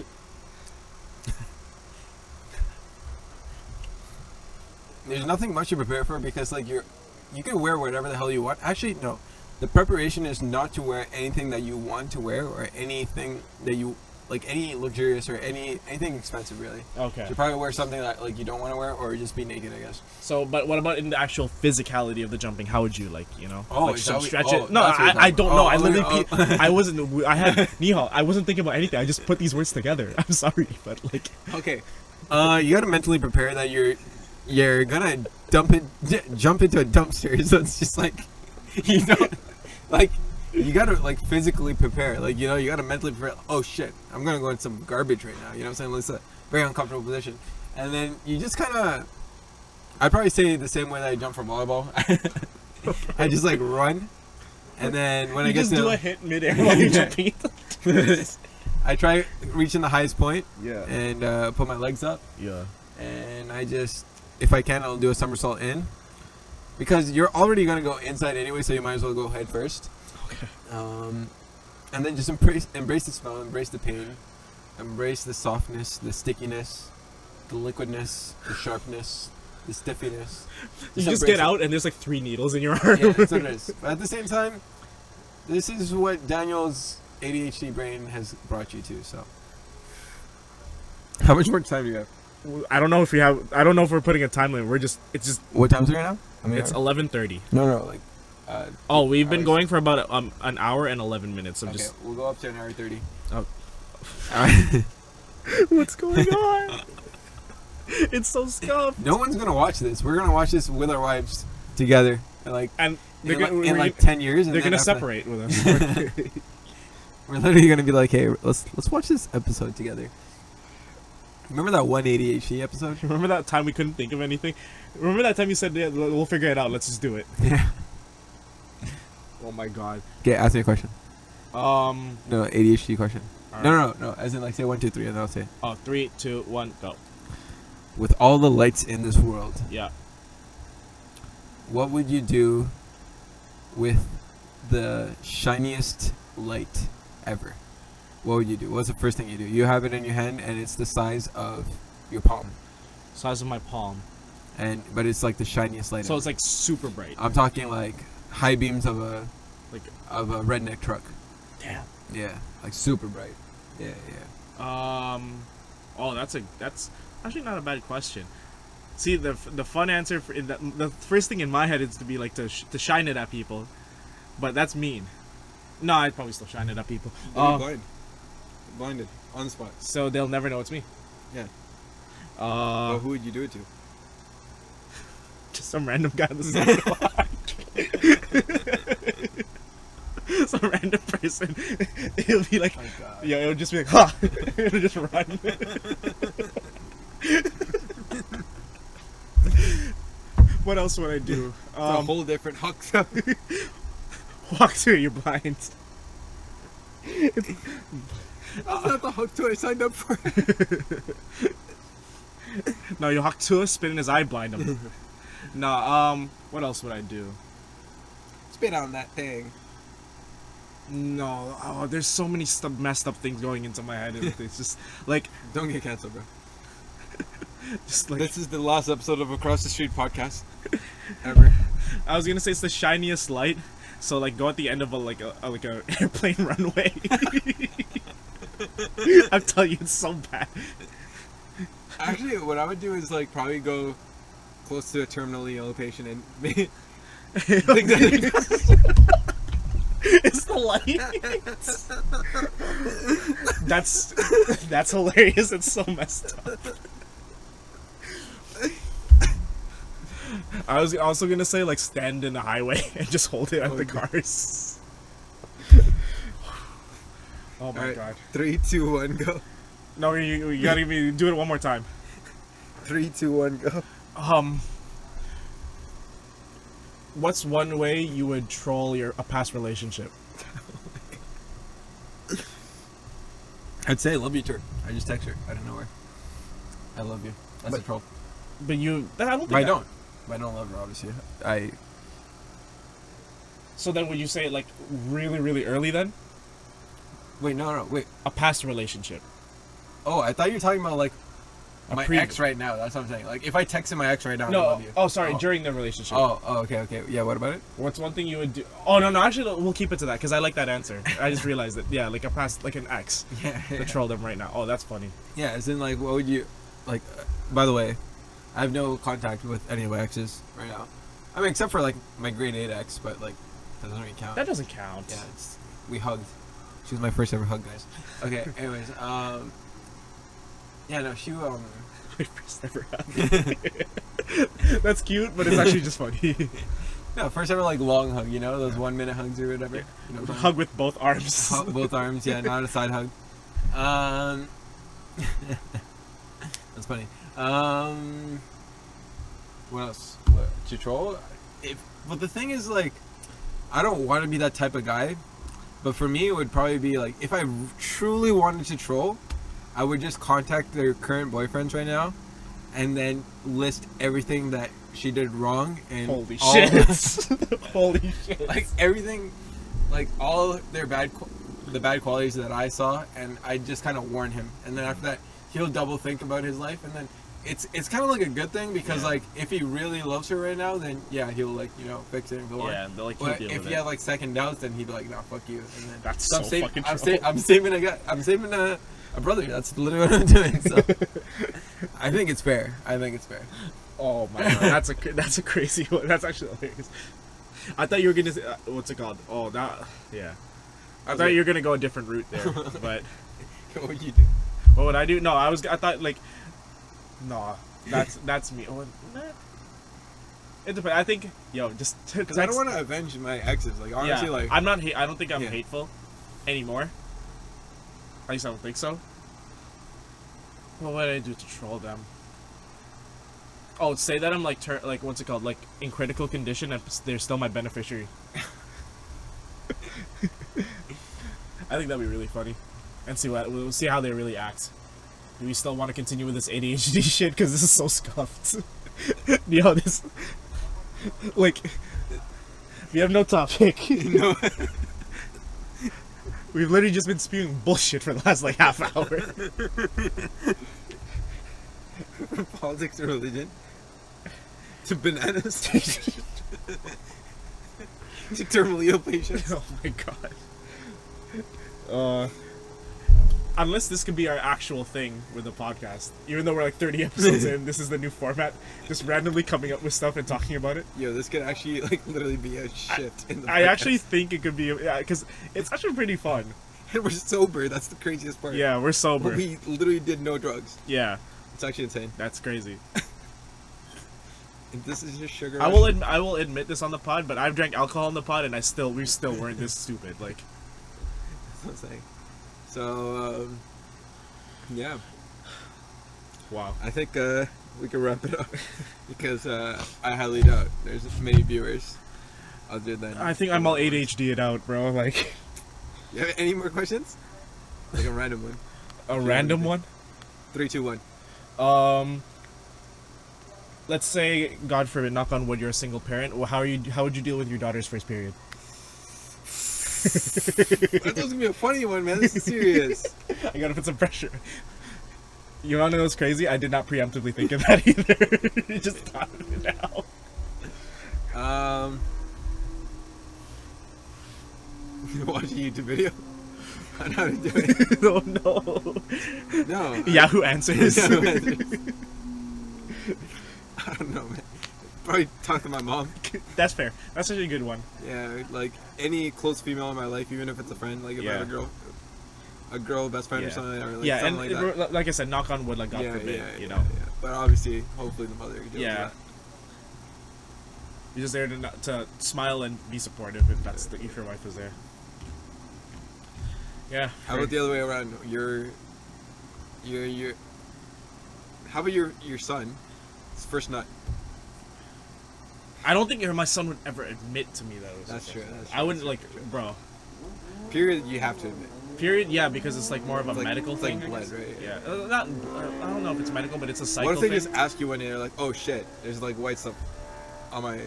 There's nothing much to prepare for because like you can wear whatever the hell you want. Actually, no. The preparation is not to wear anything that you want to wear or anything that you like, any luxurious or anything expensive really.
Okay.
You probably wear something that like you don't want to wear or just be naked, I guess.
So, but what about in the actual physicality of the jumping? How would you like, like
is
some
that
stretch
what-
it?
oh,
No,
that's what you're
I
talking
don't
about.
know. I
Oh,
literally,
okay.
I had Nihaal. I wasn't thinking about anything. I just put these words together. I'm sorry, but like.
Okay. You gotta mentally prepare that you're gonna jump into a dumpster. So it's just like, you know, like you gotta like physically prepare. Like, you know, you gotta mentally prepare. Oh shit, I'm gonna go in some garbage right now. You know what I'm saying? It's a very uncomfortable position. And then you just kind of, I'd probably say the same way that I jump from volleyball. I just like run, and then when I get
just
to
do a hit midair while you're jumping.
I try reaching the highest point.
Yeah.
And put my legs up.
Yeah.
And I just, if I can, I'll do a somersault in, because you're already gonna go inside anyway, so you might as well go head first.
Okay.
And then just embrace the smell, embrace the pain, embrace the softness, the stickiness, the liquidness, the sharpness, the stiffiness.
You just
embrace
get
it.
out and there's like 3 needles in your arm.
Yeah, that's what it is. But at the same time, this is what Daniel's ADHD brain has brought you to. So, how much more time do you have?
I don't know if we're putting a time limit. It's just.
What time is it right now? I mean,
It's 11:30.
no, like.
Oh, we've been
hours.
going for about an hour and 11 minutes. So
Okay,
just.
we'll go up to an hour 30.
Oh.
Alright.
What's going on? It's so scuffed.
No one's gonna watch this. We're gonna watch this with our wives together, like
And they're
in like 10 years. And
they're
then
gonna
after-
separate with us.
We're literally gonna be like, hey, let's watch this episode together. Remember that one ADHD episode?
Remember that time we couldn't think of anything? Remember that time you said, yeah, we'll figure it out. Let's just do it.
Yeah.
Oh my god.
Okay, ask me a question. No, ADHD question.
All
No. As in, like, say 1, 2, 3, and then I'll say.
Oh, 3, 2, 1, go.
With all the lights in this world,
Yeah.
what would you do with the shiniest light ever? What would you do? What's the first thing you do? You have it in your hand, and it's the size of your palm,
Size of my palm.
but it's like the shiniest light.
So
ever.
it's like super bright.
I'm talking like high beams of a
Like,
redneck truck.
damn.
Yeah, like super bright. Yeah.
Oh, that's actually not a bad question. See, the fun answer for the first thing in my head is to be like to shine it at people, but that's mean. No, I'd probably still shine it at people.
Blinded on the spot.
So they'll never know it's me.
Yeah.
Well,
who would you do it to?
just some random guy on the sidewalk. Some random person. He'll be like, yeah, it'll just be like, ha! It'll just run. What else would I do?
A whole different huck.
Walk through your blind.
That's not the huck toy I signed up for.
No, you huck to us, spit in his eye, blind him. Nah, what else would I do?
Spit on that thing.
No, there's so many messed up things going into my head. It's just like,
Don't get canceled, bro.
just like
This is the last episode of Across the Street podcast ever.
I was gonna say it's the shiniest light. So like, go at the end of a airplane runway. I'm telling you, it's so bad.
Actually, what I would do is like probably go close to a terminally ill patient and think that
It's the light. That's hilarious. It's so messed up. I was also gonna say like stand in the highway and just hold it at the cars. Oh my god.
3, 2, 1, go.
No, you gotta do it one more time.
3, 2, 1, go.
What's one way you would troll a past relationship?
I'd say I love you to her. I just text her out of nowhere. I love you. That's a troll.
But I don't think
But I don't. But I don't love her, obviously.
So then would you say it like really, really early then?
Wait, no, wait.
A past relationship.
Oh, I thought you were talking about like my
previous-
ex right now. That's what I'm saying. Like if I texted my ex right now, I
No.
love you.
Oh, sorry. During the relationship.
Oh, okay. Yeah, what about it?
What's one thing you would do? Oh no. Actually, we'll keep it to that because I like that answer. I just realized it. Yeah, like a past, like an ex.
Yeah.
To troll them right now. Oh, that's funny.
Yeah, as in like, what would you like? By the way, I have no contact with any of my exes right now. I mean, except for like my grade 8 ex, but like that doesn't really count.
That doesn't count.
Yeah, we hugged. She was my first ever hug, guys. Okay. Anyways, yeah, no, she
My first ever hug. That's cute, but it's actually just funny.
No, first ever like long hug, you know, those 1 minute hugs or whatever. You know,
Hug with both arms.
both arms, yeah, not a side hug. That's funny. What else? To troll? But the thing is, like, I don't want to be that type of guy. But for me, it would probably be like, if I truly wanted to troll, I would just contact their current boyfriends right now, and then list everything that she did wrong and
Holy
all
shit! Holy shit!
like everything, like all their bad qualities that I saw, and I just kind of warn him, and then after that he'll double think about his life, and then it's kind of like a good thing because like if he really loves her right now, then yeah, he'll like, you know, fix it and go on.
Yeah, they'll like
But
keep
if he had like second doubts, then he'd be like, nah, fuck you. And then
That's
so
so fucking
I'm,
troll.
I'm saving a brother. That's literally what I'm doing. So I think it's fair.
Oh my god, that's a crazy one. That's actually hilarious. I thought you were gonna say, what's it called? Oh, that, yeah. I thought you were gonna go a different route there, but
What would you do?
what would I do? No, I thought like, no, that's me. Oh, nah. It depends. I think, just
Because I don't want to avenge my exes. Like honestly, like
I'm not. I don't think I'm
Yeah.
hateful anymore. At least I don't think so. What would I do to troll them? Oh, say that I'm like what's it called? Like in critical condition, and they're still my beneficiary. I think that'd be really funny, and we'll see how they really act. Do we still want to continue with this ADHD shit? Because this is so scuffed. Yo, this like we have no topic.
No.
We've literally just been spewing bullshit for the last like half hour.
From politics to religion to bananas to terminally ill patients.
Oh my god. Unless this could be our actual thing with the podcast, even though we're like 30 episodes in, this is the new format. Just randomly coming up with stuff and talking about it.
Yo, this could actually like literally be a shit.
I actually think it could be, because it's actually pretty fun.
And we're sober. That's the craziest part.
Yeah, we're sober.
But we literally did no drugs.
Yeah,
It's actually insane.
that's crazy.
And this is just sugar.
I will admit this on the pod, but I've drank alcohol on the pod, and we still weren't this stupid. Like,
That's what I'm saying. So, yeah.
wow.
I think we can wrap it up because I highly doubt there's many viewers other than.
I think I'm all ADHD'd out, bro. Like,
You have any more questions? Like a random one.
a random one.
3, 2, 1.
Let's say, God forbid, knock on wood, you're a single parent. Well, how would you deal with your daughter's first period?
That was gonna be a funny one, man. This is serious.
I gotta put some pressure. You wanna know what's crazy? I did not preemptively think of that either. You just thought of it now.
Watch a YouTube video on how to do it.
Oh no.
No.
Yahoo Answers.
I don't know, man. Probably talk to my mom.
That's fair. That's actually a good one.
Yeah, like any close female in my life, even if it's a friend, like if I have a girl best friend or something, or like
yeah,
something
and
like that.
like I said, knock on wood, like God forbid, you know.
Yeah. But obviously, hopefully the mother deals with that.
You're just there to smile and be supportive if if your wife is there. Yeah.
How about the other way around? How about your son? His first nut.
I don't think my son would ever admit to me that it was
That's true.
I wouldn't
that's
like,
true.
bro.
Period. You have to admit.
Period. Yeah, because it's like more of a
It's like-
medical
it's
thing.
like blood, right?
Yeah. Not. I don't know if it's medical, but it's a cycle
What if they
thing.
just ask you one day, they're like, "Oh shit, there's like white stuff on my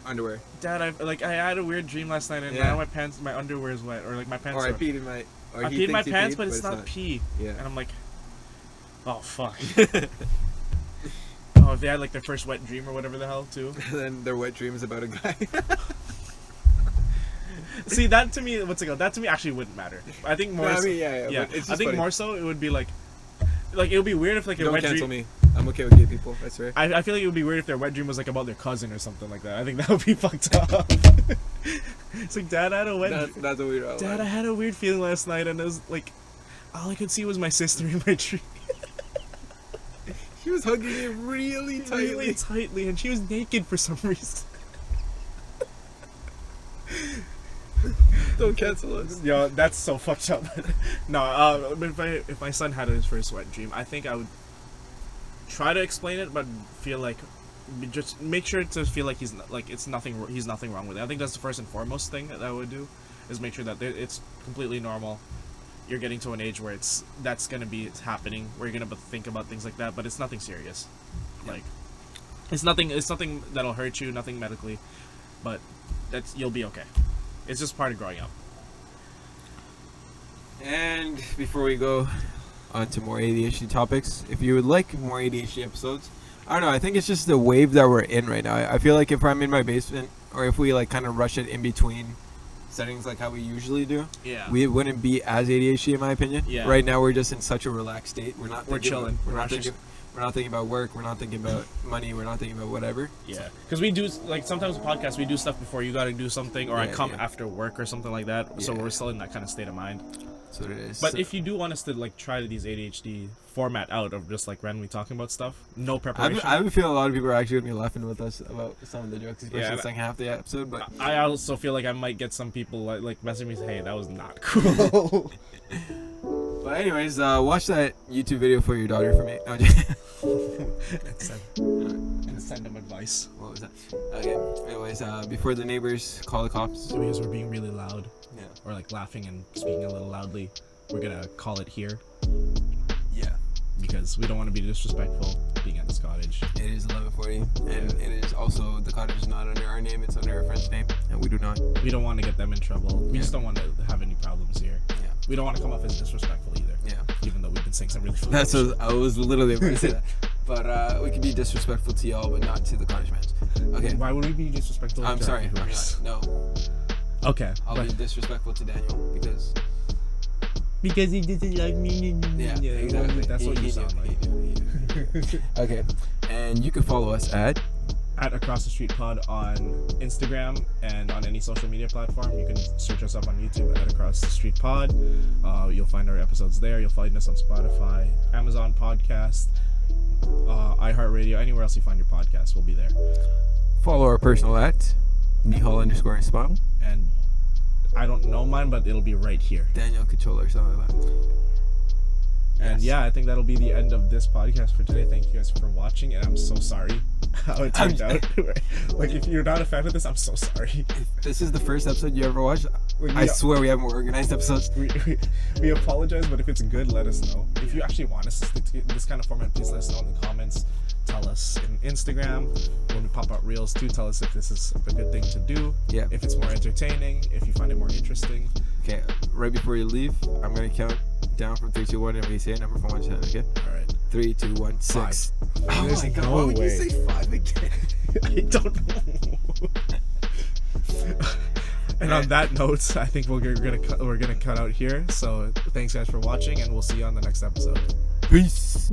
underwear,"
Dad, I had a weird dream last night, and now my underwear is wet, or like my pants.
or I
are.
peed in my. Or
I
he
peed in my
thinks he
pants,
peed,
but it's not pee.
Yeah.
And I'm like, oh fuck. Oh, if they had like their first wet dream or whatever the hell too.
And then their wet dream is about a guy.
See, that to me, that to me actually wouldn't matter. I think more.
No, I
so,
mean, yeah. But it's just
I think
funny.
more so it would be like it would be weird if like a
Don't
wet
cancel
dream.
me. I'm okay with gay people. I swear.
I feel like it would be weird if their wet dream was like about their cousin or something like that. I think that would be fucked up. It's like, Dad, I had a wet.
That's a weird.
Dad, I had a weird feeling last night, and it was like, all I could see was my sister in my dream.
She was hugging me really tightly.
And she was naked for some reason.
Don't cancel us.
Yo, that's so fucked up. No, if my son had his first wet dream, I think I would try to explain it, but feel like just make sure to feel like he's nothing wrong with it. I think that's the first and foremost thing that I would do, is make sure that it's completely normal. You're getting to an age where it's happening, where you're gonna think about things like that, but it's nothing serious. Like, it's nothing that'll hurt you, nothing medically, but you'll be okay. It's just part of growing up.
And before we go on to more ADHD topics, if you would like more ADHD episodes, I don't know, I think it's just the wave that we're in right now. I feel like if I'm in my basement, or if we like kind of rush it in between settings like how we usually do, we wouldn't be as ADHD in my opinion. Right now we're just in such a relaxed state. We're
chilling.
We're not thinking about work. We're not thinking about money. We're not thinking about whatever.
Yeah, because we do, like, sometimes with podcasts we do stuff before you gotta do something, or I come after work or something like that. So we're still in that kind of state of mind.
That's what it is.
But if you do want us to like try these ADHD format out of just like randomly talking about stuff, no preparation.
I have a feeling a lot of people are actually gonna be laughing with us about some of the jokes, especially the second half of the episode. But
I also feel like I might get some people like messaging me, hey, that was not cool.
But anyways, watch that YouTube video for your daughter for me.
It's send them advice.
What was that? Okay. Anyways, before the neighbors call the cops.
Because we're being really loud.
Yeah.
Or like laughing and speaking a little loudly. We're gonna call it here.
Yeah.
Because we don't want to be disrespectful being at this cottage.
It is 11:40, and it is also, the cottage is not under our name, it's under a friend's name, and we do not.
We don't want to get them in trouble. We just don't want to have any problems here.
Yeah.
We don't want to come off as disrespectful either.
Yeah.
Even though we've been saying some really foolish
That's what I was literally about to say that. But we can be disrespectful to y'all, but not to the cottage mans. Okay.
Why would we be disrespectful?
I'm
to
sorry.
our
I'm
viewers?
not. No.
Okay.
I'll be disrespectful to Daniel because
he doesn't like me.
Yeah, exactly.
That's what you sound like.
Okay. And you can follow us at
Across the Street Pod on Instagram and on any social media platform. You can search us up on YouTube at Across the Street Pod. You'll find our episodes there. You'll find us on Spotify, Amazon Podcast, iHeartRadio, anywhere else you find your podcast, we'll be there.
follow our personal at Nihaal_Smile.
And I don't know mine, but it'll be right here.
Daniel Controller, something like that.
And yeah, I think that'll be the end of this podcast for today. Thank you guys for watching, and I'm so sorry how it turned out. Like, if you're not a fan of this, I'm so sorry.
If this is the first episode you ever watched,
Like,
I swear we have more organized episodes.
We apologize, but if it's good, let us know. If you actually want us to stick to this kind of format, please let us know in the comments. Tell us in Instagram when we pop out reels too. Tell us if this is a good thing to do.
Yeah.
If it's more entertaining. If you find it more interesting.
Okay, right before you leave, I'm gonna count down from 3, 2, 1, and we say a number from 1 to 10. Okay.
All right.
3, 2, 1, 6. Oh
There's
my God!
no
Why would
way.
you say 5 again?
I don't know. And on that note, I think we're gonna cut out here. So thanks guys for watching, and we'll see you on the next episode.
Peace.